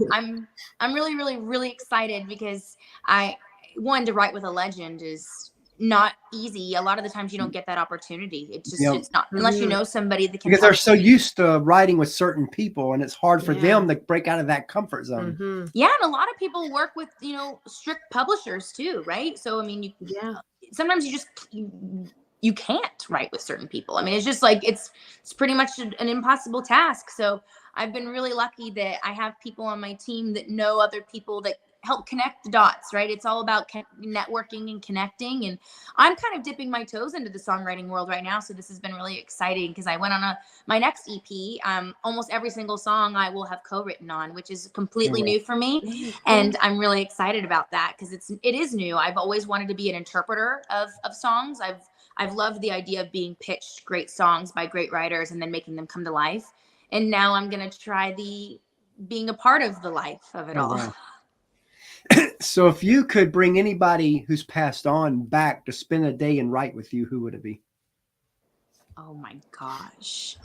I'm really, really, really excited because to write with a legend is not easy. A lot of the times you don't get that opportunity. It's just, it's not, unless you know somebody that can. Because they're so used to writing with certain people and it's hard for them to break out of that comfort zone. Yeah. And a lot of people work with, strict publishers too. Right. So, I mean, sometimes you can't write with certain people. I mean, it's just like, it's pretty much an impossible task. So I've been really lucky that I have people on my team that know other people that help connect the dots, right? It's all about networking and connecting. And I'm kind of dipping my toes into the songwriting world right now. So this has been really exciting because I went on my next EP. Almost every single song I will have co-written on, which is completely new for me. And I'm really excited about that because it is new. I've always wanted to be an interpreter of songs. I've loved the idea of being pitched great songs by great writers and then making them come to life. And now I'm going to try being a part of the life of it all. Wow. So if you could bring anybody who's passed on back to spend a day and write with you, who would it be? Oh my gosh.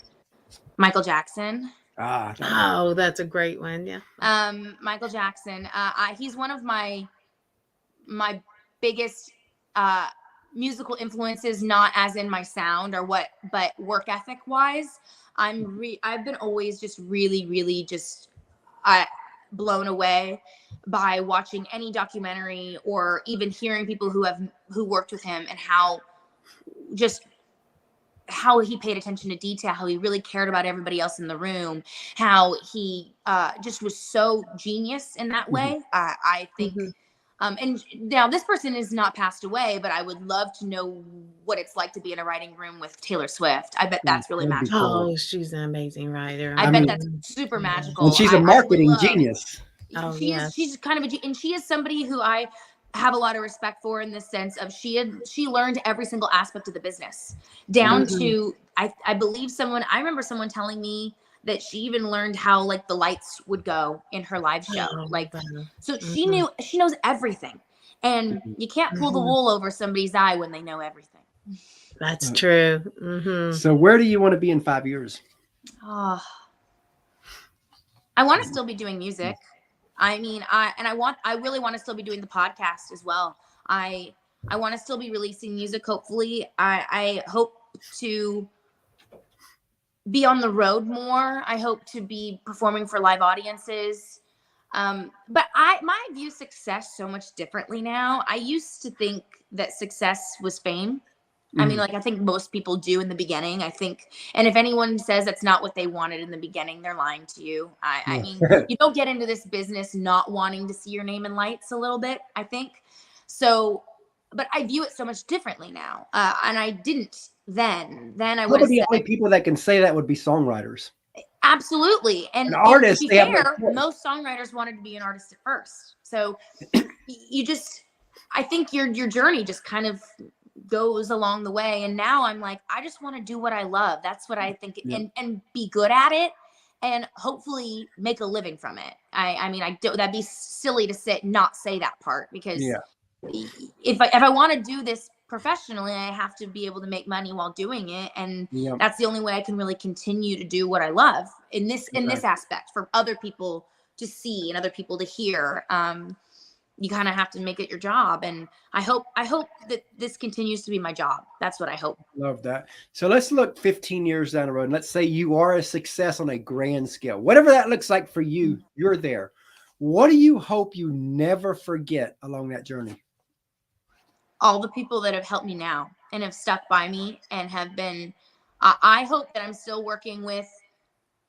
Michael Jackson. Oh, that's a great one. Yeah. Michael Jackson. He's one of my biggest musical influences, not as in my sound but work ethic wise. I've been always just really, really just blown away by watching any documentary or even hearing people who worked with him and how he paid attention to detail, how he really cared about everybody else in the room, how he just was so genius in that way. I think and now this person is not passed away, but I would love to know what it's like to be in a writing room with Taylor Swift. I bet that's really magical. Oh, she's an amazing writer. I bet that's super magical. And she's a marketing genius. Oh, she's kind of and she is somebody who I have a lot of respect for in the sense of she learned every single aspect of the business down to, I believe I remember someone telling me that she even learned how like the lights would go in her live show. So she knows everything, and you can't pull the wool over somebody's eye when they know everything. That's true. So where do you want to be in 5 years? I want to still be doing music. I mean, I really want to still be doing the podcast as well. I want to still be releasing music. Hopefully I hope to be on the road more. I hope to be performing for live audiences. But I view success so much differently now. I used to think that success was fame. I mean, like I think most people do in the beginning, I think. And if anyone says that's not what they wanted in the beginning, they're lying to you. I mean, you don't get into this business not wanting to see your name in lights a little bit, I think. So, but I view it so much differently now. And I didn't then. Then I would have said. The only people that can say that would be songwriters. Absolutely. And artists, to be fair, most songwriters wanted to be an artist at first. So you just, I think your journey just kind of goes along the way. And now I'm like, I just want to do what I love. That's what I think, and be good at it, and hopefully make a living from it. I mean, that'd be silly to not say that part, because if I want to do this professionally, I have to be able to make money while doing it. And that's the only way I can really continue to do what I love in this aspect, for other people to see and other people to hear. You kind of have to make it your job. And I hope that this continues to be my job. That's what I hope. Love that. So let's look 15 years down the road. And let's say you are a success on a grand scale, whatever that looks like for you, you're there. What do you hope you never forget along that journey? All the people that have helped me now and have stuck by me and have been, I hope that I'm still working with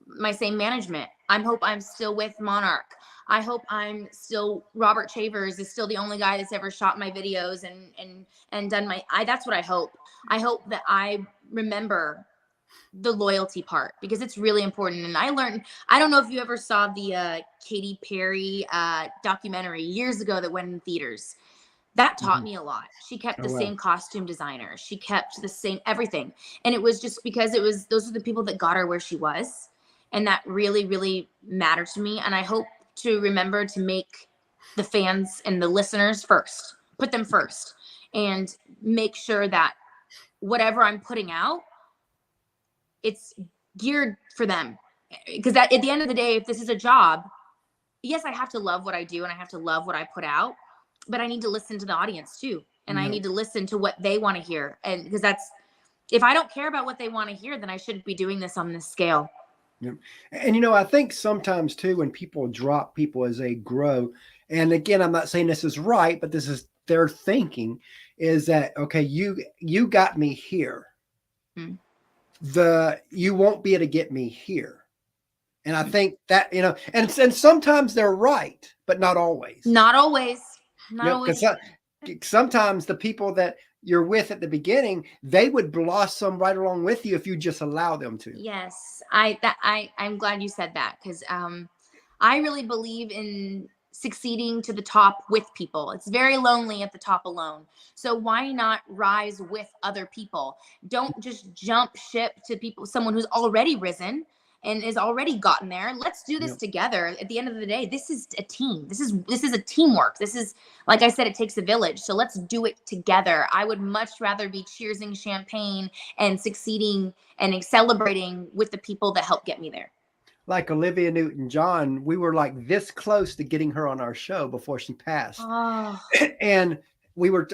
my same management. I hope I'm still with Monarch. I hope I'm still, Robert Chavers is still the only guy that's ever shot my videos and done that's what I hope. I hope that I remember the loyalty part, because it's really important. And I don't know if you ever saw the Katy Perry documentary years ago that went in theaters. That taught me a lot. She kept the same costume designer. She kept the same everything. And it was just because those are the people that got her where she was. And that really, really mattered to me. And I hope to remember to make the fans and the listeners first, put them first, and make sure that whatever I'm putting out, it's geared for them. Because at the end of the day, if this is a job, yes, I have to love what I do and I have to love what I put out, but I need to listen to the audience too. And I need to listen to what they want to hear. And because if I don't care about what they want to hear, then I shouldn't be doing this on this scale. Yeah. And, I think sometimes too, when people drop people as they grow, and again, I'm not saying this is right, but this is their thinking, is that, okay, you got me here. You won't be able to get me here. And I think that, and sometimes they're right, but not always. Not always. Not always. Sometimes the people that you're with at the beginning, they would blossom right along with you if you just allow them to. Yes, I'm glad you said that, because I really believe in succeeding to the top with people. It's very lonely at the top alone. So why not rise with other people? Don't just jump ship to someone who's already risen and is already gotten there. Let's do this together. At the end of the day, this is a team. This is a teamwork. This is, like I said, it takes a village. So let's do it together. I would much rather be cheersing champagne and succeeding and celebrating with the people that helped get me there. Like Olivia Newton-John, we were like this close to getting her on our show before she passed. Oh. And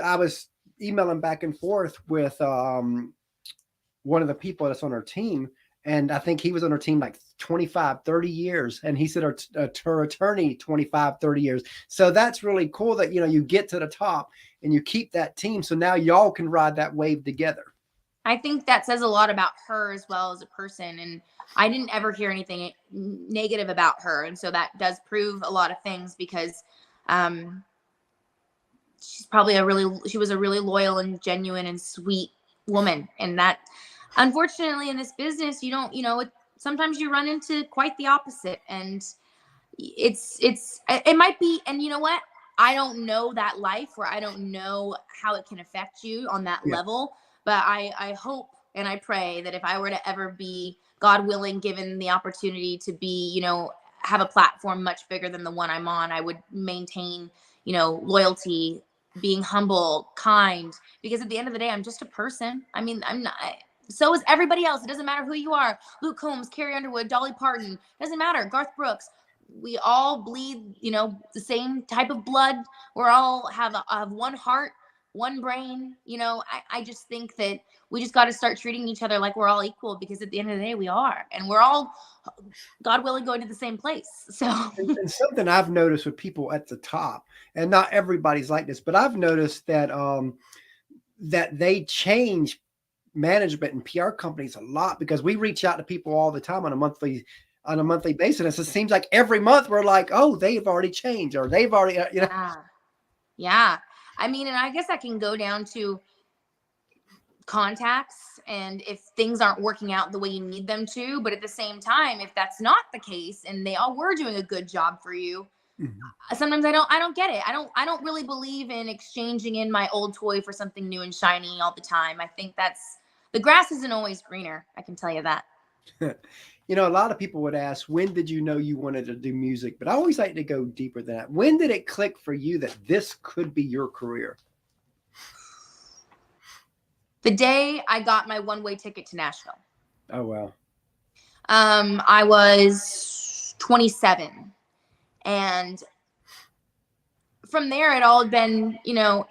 I was emailing back and forth with one of the people that's on our team. And I think he was on her team like 25, 30 years. And he said her attorney, 25, 30 years. So that's really cool that, you get to the top and you keep that team. So now y'all can ride that wave together. I think that says a lot about her as well as a person. And I didn't ever hear anything negative about her. And so that does prove a lot of things, because she was a really loyal and genuine and sweet woman. And that, unfortunately, in this business, sometimes you run into quite the opposite. And it might be, and you know what? I don't know that life, or I don't know how it can affect you on that level. But I hope and I pray that if I were to ever be, God willing, given the opportunity to be, have a platform much bigger than the one I'm on, I would maintain, loyalty, being humble, kind, because at the end of the day, I'm just a person. I mean, I'm not. So is everybody else. It doesn't matter who you are. Luke Combs, Carrie Underwood, Dolly Parton. Doesn't matter. Garth Brooks. We all bleed, the same type of blood. We're all have one heart, one brain. I just think that we just got to start treating each other like we're all equal, because at the end of the day, we are. And we're all, God willing, going to the same place. So and something I've noticed with people at the top, and not everybody's like this, but I've noticed that that they change management and PR companies a lot, because we reach out to people all the time on a monthly basis. It seems like every month we're like, oh, they've already changed, or they've already, Yeah. I mean, and I guess that can go down to contacts, and if things aren't working out the way you need them to. But at the same time, if that's not the case and they all were doing a good job for you, sometimes I don't get it. I don't really believe in exchanging in my old toy for something new and shiny all the time. I think the grass isn't always greener. I can tell you that. You know, a lot of people would ask, when did you know you wanted to do music? But I always like to go deeper than that. When did it click for you that this could be your career? The day I got my one-way ticket to Nashville. Oh, wow. I was 27. And from there, it all had been, you know,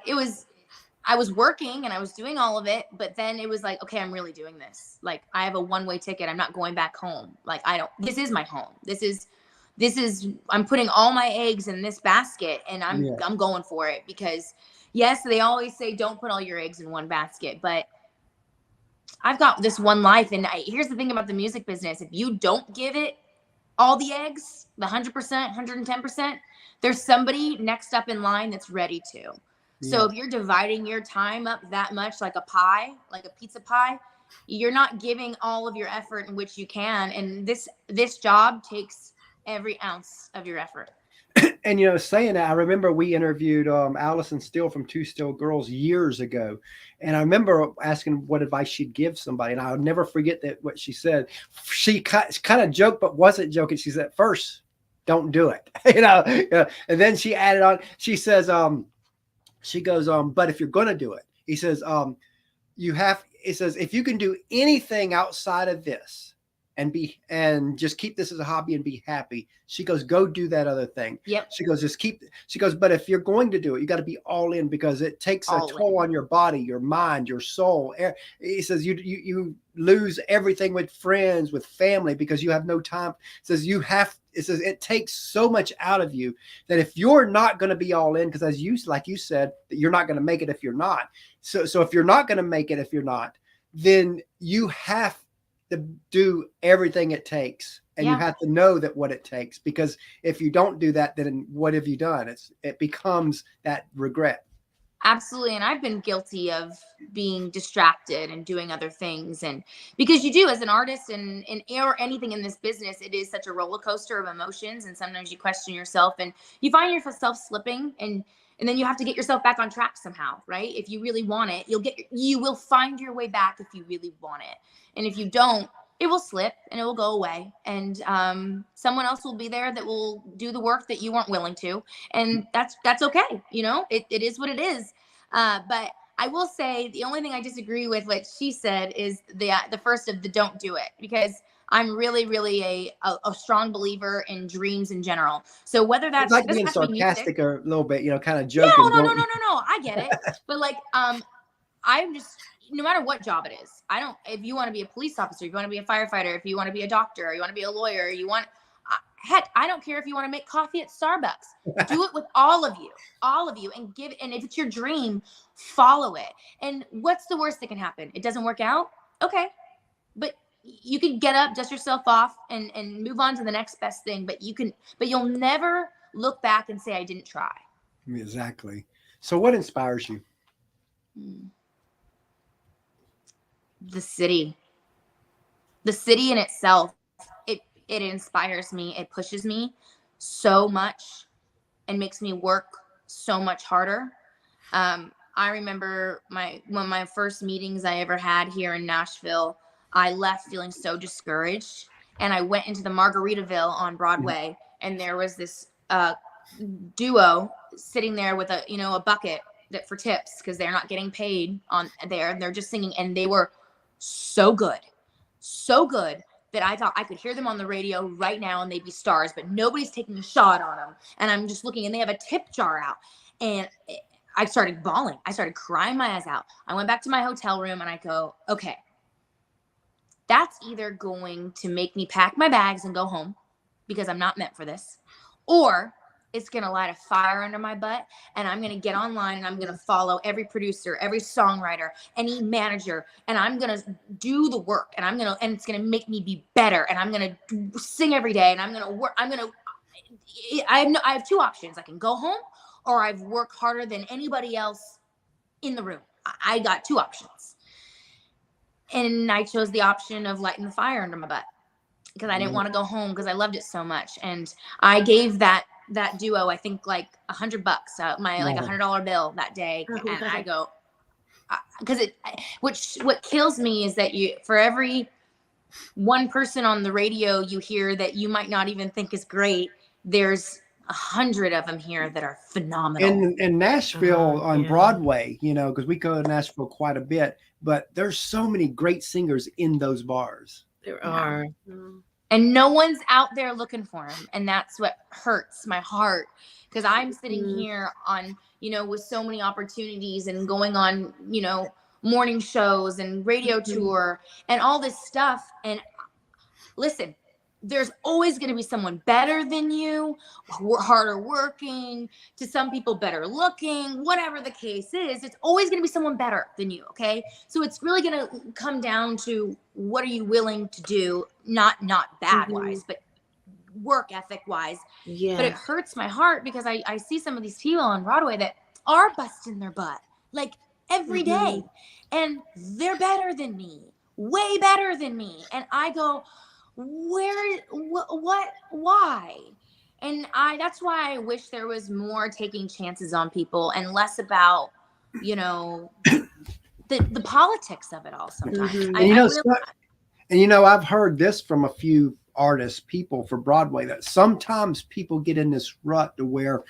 I was working and I was doing all of it, but then it was like, okay, I'm really doing this. Like, I have a one-way ticket. I'm not going back home. Like, this is my home. I'm putting all my eggs in this basket, and I'm going for it, because yes, they always say don't put all your eggs in one basket, but I've got this one life. And here's the thing about the music business. If you don't give it all the eggs, the 100%, 110%, there's somebody next up in line that's ready to. So if you're dividing your time up that much, like a pie, like a pizza pie, you're not giving all of your effort in which you can. And this job takes every ounce of your effort. And, you know, saying that, I remember we interviewed Allison Steele from Two Still Girls years ago. And I remember asking what advice she'd give somebody. And I'll never forget what she said. She kind of joked, but wasn't joking. She said, first, don't do it. You know, and then she added on, she says, she goes, but if you're going to do it, he says, it says, if you can do anything outside of this and just keep this as a hobby and be happy, she goes, go do that other thing. Yep. She goes, but if you're going to do it, you got to be all in, because it takes a toll on your body, your mind, your soul. He says, you lose everything with friends, with family, because you have no time. It says it takes so much out of you that if you're not going to be all in, because like you said, that you're not going to make it if you're not. So if you're not going to make it if you're not, then you have to do everything it takes, and you have to know that what it takes, because if you don't do that, then what have you done? It becomes that regret. Absolutely. And I've been guilty of being distracted and doing other things. And because you do, as an artist and or anything in this business, it is such a roller coaster of emotions. And sometimes you question yourself and you find yourself slipping, and then you have to get yourself back on track somehow, right? If you really want it, you will find your way back if you really want it. And if you don't, it will slip and it will go away. And someone else will be there that will do the work that you weren't willing to. And that's okay. You know, it is what it is. But I will say the only thing I disagree with what she said is the first of the don't do it, because I'm really, really a strong believer in dreams in general. So whether that's like being sarcastic or a little bit, you know, kind of joking. No. I get it. But like, I'm just, no matter what job it is, if you want to be a police officer, if you want to be a firefighter, if you want to be a doctor, or you want to be a lawyer, heck, I don't care if you want to make coffee at Starbucks. Do it with all of you, and and if it's your dream, follow it. And what's the worst that can happen? It doesn't work out. Okay. But you can get up, dust yourself off, and move on to the next best thing. But you'll never look back and say, I didn't try. Exactly. So what inspires you? The city in itself, it inspires me. It pushes me so much and makes me work so much harder. I remember one of my first meetings I ever had here in Nashville, I left feeling so discouraged, and I went into the Margaritaville on Broadway, and there was this duo sitting there with a bucket for tips, because they're not getting paid on there, and they're just singing, and they were so good that I thought I could hear them on the radio right now and they'd be stars, but nobody's taking a shot on them. And I'm just looking, and they have a tip jar out, and I started bawling. I started crying my eyes out. I went back to my hotel room and I go, okay, that's either going to make me pack my bags and go home because I'm not meant for this, or it's going to light a fire under my butt, and I'm going to get online and I'm going to follow every producer, every songwriter, any manager, and I'm going to do the work, and it's going to make me be better, and I'm going to sing every day, and I'm going to work. I have two options. I can go home, or I've worked harder than anybody else in the room. I got two options. And I chose the option of lighting the fire under my butt, because I didn't want to go home, because I loved it so much. And I gave that duo, I think like $100, my like $100 bill that day. And I go, because what kills me is that for every one person on the radio you hear that you might not even think is great, there's 100 of them here that are phenomenal. In Nashville on Broadway, you know, because we go to Nashville quite a bit, but there's so many great singers in those bars. There are. And no one's out there looking for them. And that's what hurts my heart, because I'm sitting here on, you know, with so many opportunities and going on, you know, morning shows and radio tour and all this stuff. And listen, there's always going to be someone better than you, harder working, to some people better looking, whatever the case is, it's always going to be someone better than you. Okay. So it's really going to come down to what are you willing to do? Not bad wise, but work ethic wise. Yeah. But it hurts my heart because I see some of these people on Broadway that are busting their butt like every day, and they're better than me, way better than me. And I go, why? And that's why I wish there was more taking chances on people and less about, you know, the politics of it all sometimes. And you know, I've heard this from a few artists, people for Broadway, that sometimes people get in this rut to where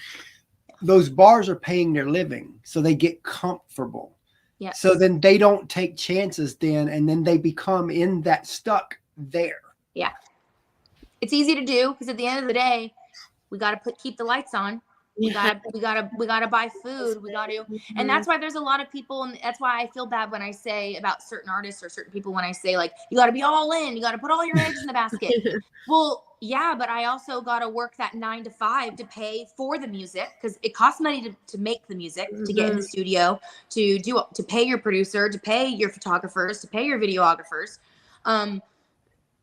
those bars are paying their living, so they get comfortable. Yeah. So then they don't take chances then, and then they become in that stuck there. Yeah. It's easy to do because at the end of the day, we got to keep the lights on. We gotta buy food. We got to, and that's why there's a lot of people, and that's why I feel bad when I say about certain artists or certain people when I say like you got to be all in, you got to put all your eggs in the basket. Well, yeah, but I also got to work that 9 to 5 to pay for the music because it costs money to make the music, to get in the studio, to pay your producer, to pay your photographers, to pay your videographers.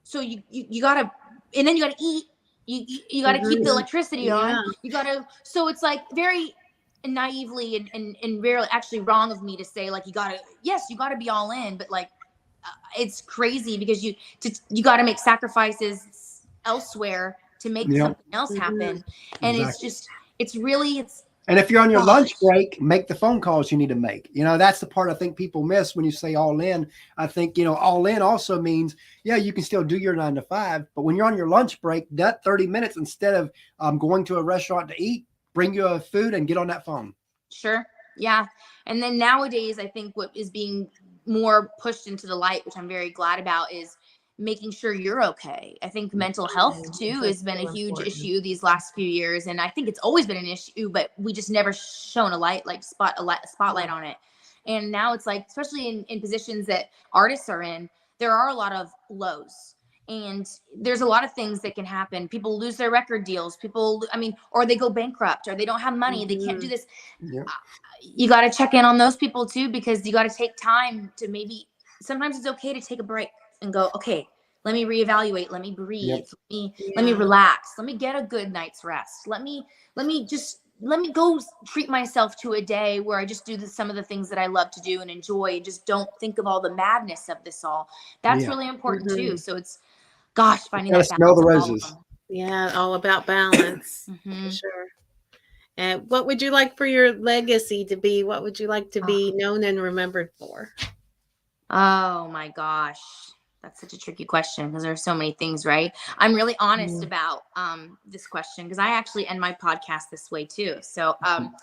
So you gotta, and then you gotta eat. You got to keep the electricity on. You got to. So it's like very naively and rarely actually wrong of me to say like you got to be all in, but like it's crazy because you got to make sacrifices elsewhere to make something else happen, and it's And if you're on your lunch break, make the phone calls you need to make. You know, that's the part I think people miss when you say all in. I think, you know, all in also means, yeah, you can still do your 9 to 5, but when you're on your lunch break, that 30 minutes, instead of going to a restaurant to eat, bring you a food and get on that phone. Sure. Yeah. And then nowadays, I think what is being more pushed into the light, which I'm very glad about, is making sure you're okay. I think mental health too has been a huge issue these last few years, and I think it's always been an issue, but we just never shown a spotlight on it. And now it's like, especially in positions that artists are in, there are a lot of lows, and there's a lot of things that can happen. People lose their record deals, or they go bankrupt, or they don't have money, they can't do this. You got to check in on those people too, because you got to take time to sometimes it's okay to take a break and go, okay, let me reevaluate. Let me breathe. Let me relax. Let me get a good night's rest. Let me go treat myself to a day where I just do some of the things that I love to do and enjoy, and just don't think of all the madness of this all. That's really important too. So it's, finding that balance. Smell the roses. Yeah, all about balance. For sure. And what would you like for your legacy to be? What would you like to be known and remembered for? Oh my gosh. That's such a tricky question because there's so many things, right? I'm really honest about this question because I actually end my podcast this way too. So I'm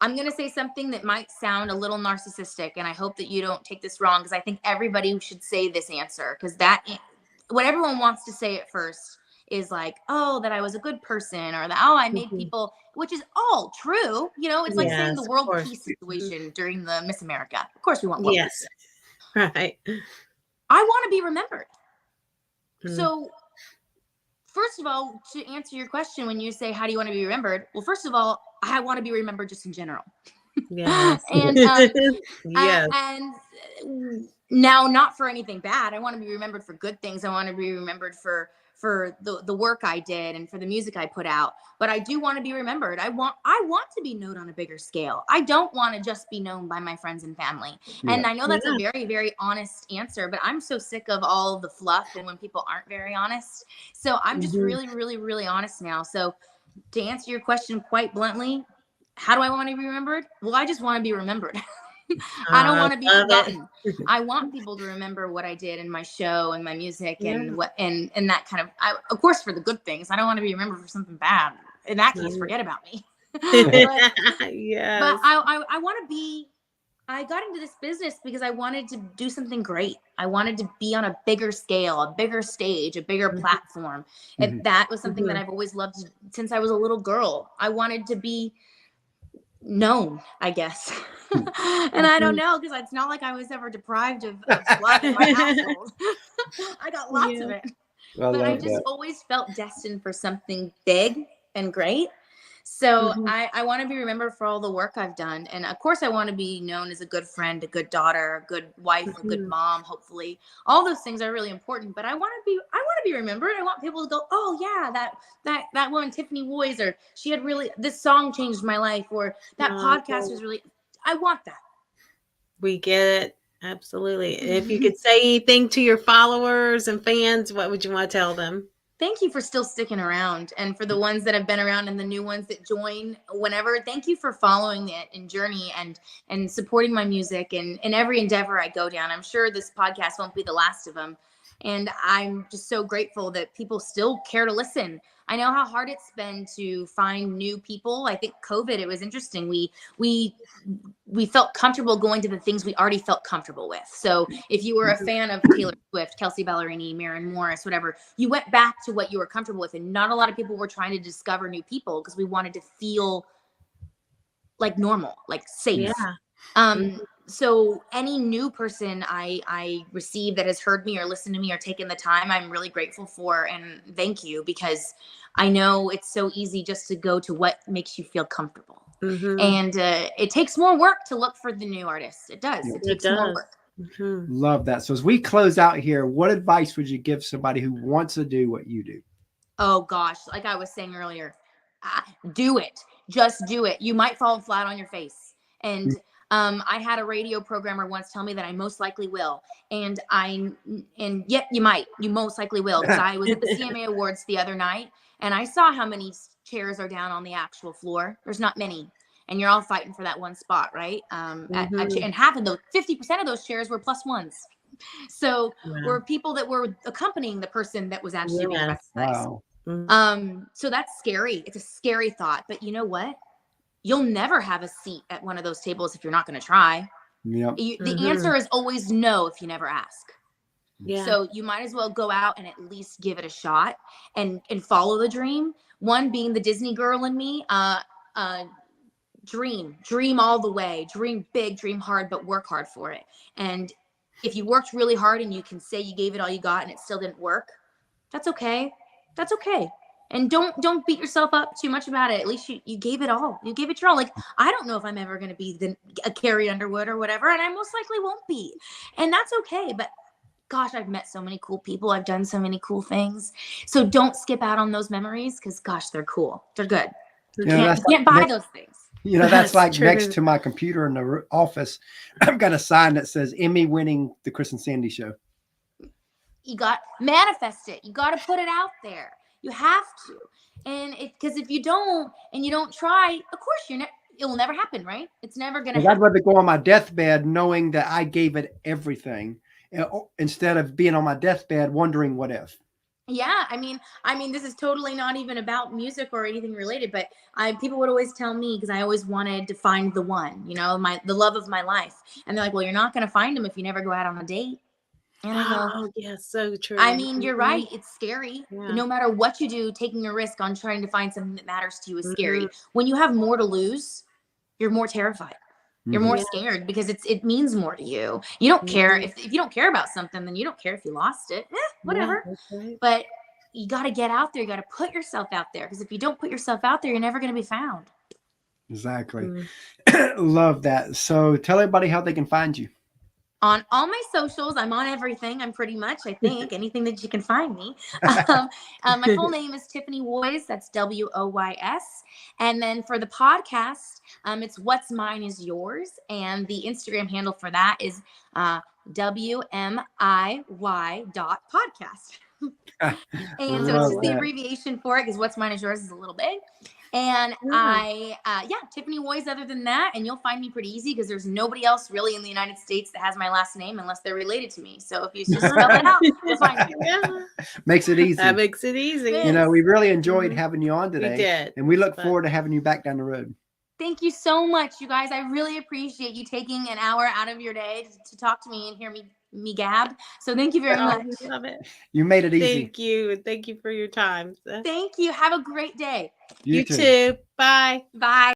going to say something that might sound a little narcissistic, and I hope that you don't take this wrong, because I think everybody should say this answer, because what everyone wants to say at first is like, oh, that I was a good person, or that, I made people, which is all true. You know, it's like saying the world peace situation during the Miss America. Of course we want world peace. Right. I want to be remembered. So first of all, to answer your question, when you say, how do you want to be remembered? Well, first of all, I want to be remembered just in general. Yes. And and now, not for anything bad. I want to be remembered for good things. I want to be remembered for the work I did and for the music I put out. But I do want to be remembered. I want to be known on a bigger scale. I don't want to just be known by my friends and family. And I know that's a very, very honest answer, but I'm so sick of all the fluff and when people aren't very honest. So I'm just really, really, really honest now. So to answer your question quite bluntly, how do I want to be remembered? Well, I just want to be remembered. I don't want to be forgotten. I want people to remember what I did in my show and my music and what and that kind of. Of course, for the good things. I don't want to be remembered for something bad. In that case, forget about me. but I want to be. I got into this business because I wanted to do something great. I wanted to be on a bigger scale, a bigger stage, a bigger platform. And that was something that I've always loved since I was a little girl. I wanted to be known, I guess. And I don't know, because it's not like I was ever deprived of love in my household. I got lots of it. But I just always felt destined for something big and great. So I want to be remembered for all the work I've done. And of course, I want to be known as a good friend, a good daughter, a good wife, a good mom, hopefully. All those things are really important. But I want to be remembered. I want people to go, oh yeah, that woman, Tiffany Woys, or she had really, this song changed my life, or that podcast was really, I want that. We get it. Absolutely. If you could say anything to your followers and fans, what would you want to tell them? Thank you for still sticking around. And for the ones that have been around and the new ones that join whenever, thank you for following it and journey and supporting my music and every endeavor I go down. I'm sure this podcast won't be the last of them. And I'm just so grateful that people still care to listen. I know how hard it's been to find new people. I think COVID, it was interesting. We felt comfortable going to the things we already felt comfortable with. So if you were a fan of Taylor Swift, Kelsey Ballerini, Maren Morris, whatever, you went back to what you were comfortable with. And not a lot of people were trying to discover new people because we wanted to feel like normal, like safe. Yeah. So any new person I receive that has heard me or listened to me or taken the time, I'm really grateful for. And thank you, because I know it's so easy just to go to what makes you feel comfortable. And it takes more work to look for the new artists. It does. It takes more work. Love that. So as we close out here, what advice would you give somebody who wants to do what you do? Oh gosh, like I was saying earlier, do it. Just do it. You might fall flat on your face. And I had a radio programmer once tell me that I most likely will. And yet you most likely will. Because I was at the CMA Awards the other night and I saw how many chairs are down on the actual floor. There's not many. And you're all fighting for that one spot, right? And half of those, 50% of those chairs were plus ones. So were people that were accompanying the person that was actually being recognized. So that's scary. It's a scary thought. But you know what? You'll never have a seat at one of those tables if you're not going to try. The answer is always no if you never ask. So you might as well go out and at least give it a shot and follow the dream. One being the Disney girl in me, dream all the way, dream big, dream hard, but work hard for it. And if you worked really hard and you can say you gave it all you got and it still didn't work, that's okay. That's okay. And don't beat yourself up too much about it. At least you gave it all. You gave it your all. Like, I don't know if I'm ever going to be a Carrie Underwood or whatever, and I most likely won't be. And that's okay. But gosh, I've met so many cool people. I've done so many cool things. So don't skip out on those memories because, gosh, they're cool. They're good. You can't buy those things. You know, that's like true. Next to my computer in the office, I've got a sign that says Emmy winning the Chris and Sandy show. You got manifest it. You got to put it out there. You have to. And because if you don't and you don't try, of course it will never happen, right? It's never going to happen. I'd rather go on my deathbed knowing that I gave it everything instead of being on my deathbed wondering what if. Yeah, I mean, this is totally not even about music or anything related, but people would always tell me, because I always wanted to find the one, you know, the love of my life. And they're like, well, you're not going to find him if you never go out on a date. And I go, oh, yeah, so true. I mean, you're right. It's scary. Yeah. No matter what you do, taking a risk on trying to find something that matters to you is scary. When you have more to lose, you're more terrified. You're more scared because it means more to you. You don't care if you don't care about something, then you don't care if you lost it. Whatever. Yeah, right. But you got to get out there. You got to put yourself out there, because if you don't put yourself out there, you're never going to be found. Exactly. Love that. So tell everybody how they can find you. On all my socials, I'm on everything. I'm pretty much, I think, anything that you can find me. My full name is Tiffany Woys. That's Woys. And then for the podcast, it's What's Mine Is Yours. And the Instagram handle for that is WMIY.podcast. And so it's just the abbreviation for it, because what's mine is yours is a little big. And Tiffany Woys other than that. And you'll find me pretty easy because there's nobody else really in the United States that has my last name unless they're related to me. So if you just spell it out, you'll find me. Yeah. Makes it easy. That makes it easy. You know, we really enjoyed having you on today. We did. And we look forward to having you back down the road. Thank you so much, you guys. I really appreciate you taking an hour out of your day to talk to me and hear me gab. So thank you very much. I love it. You made it easy. Thank you. Thank you for your time. Thank you. Have a great day. You too. Bye. Bye.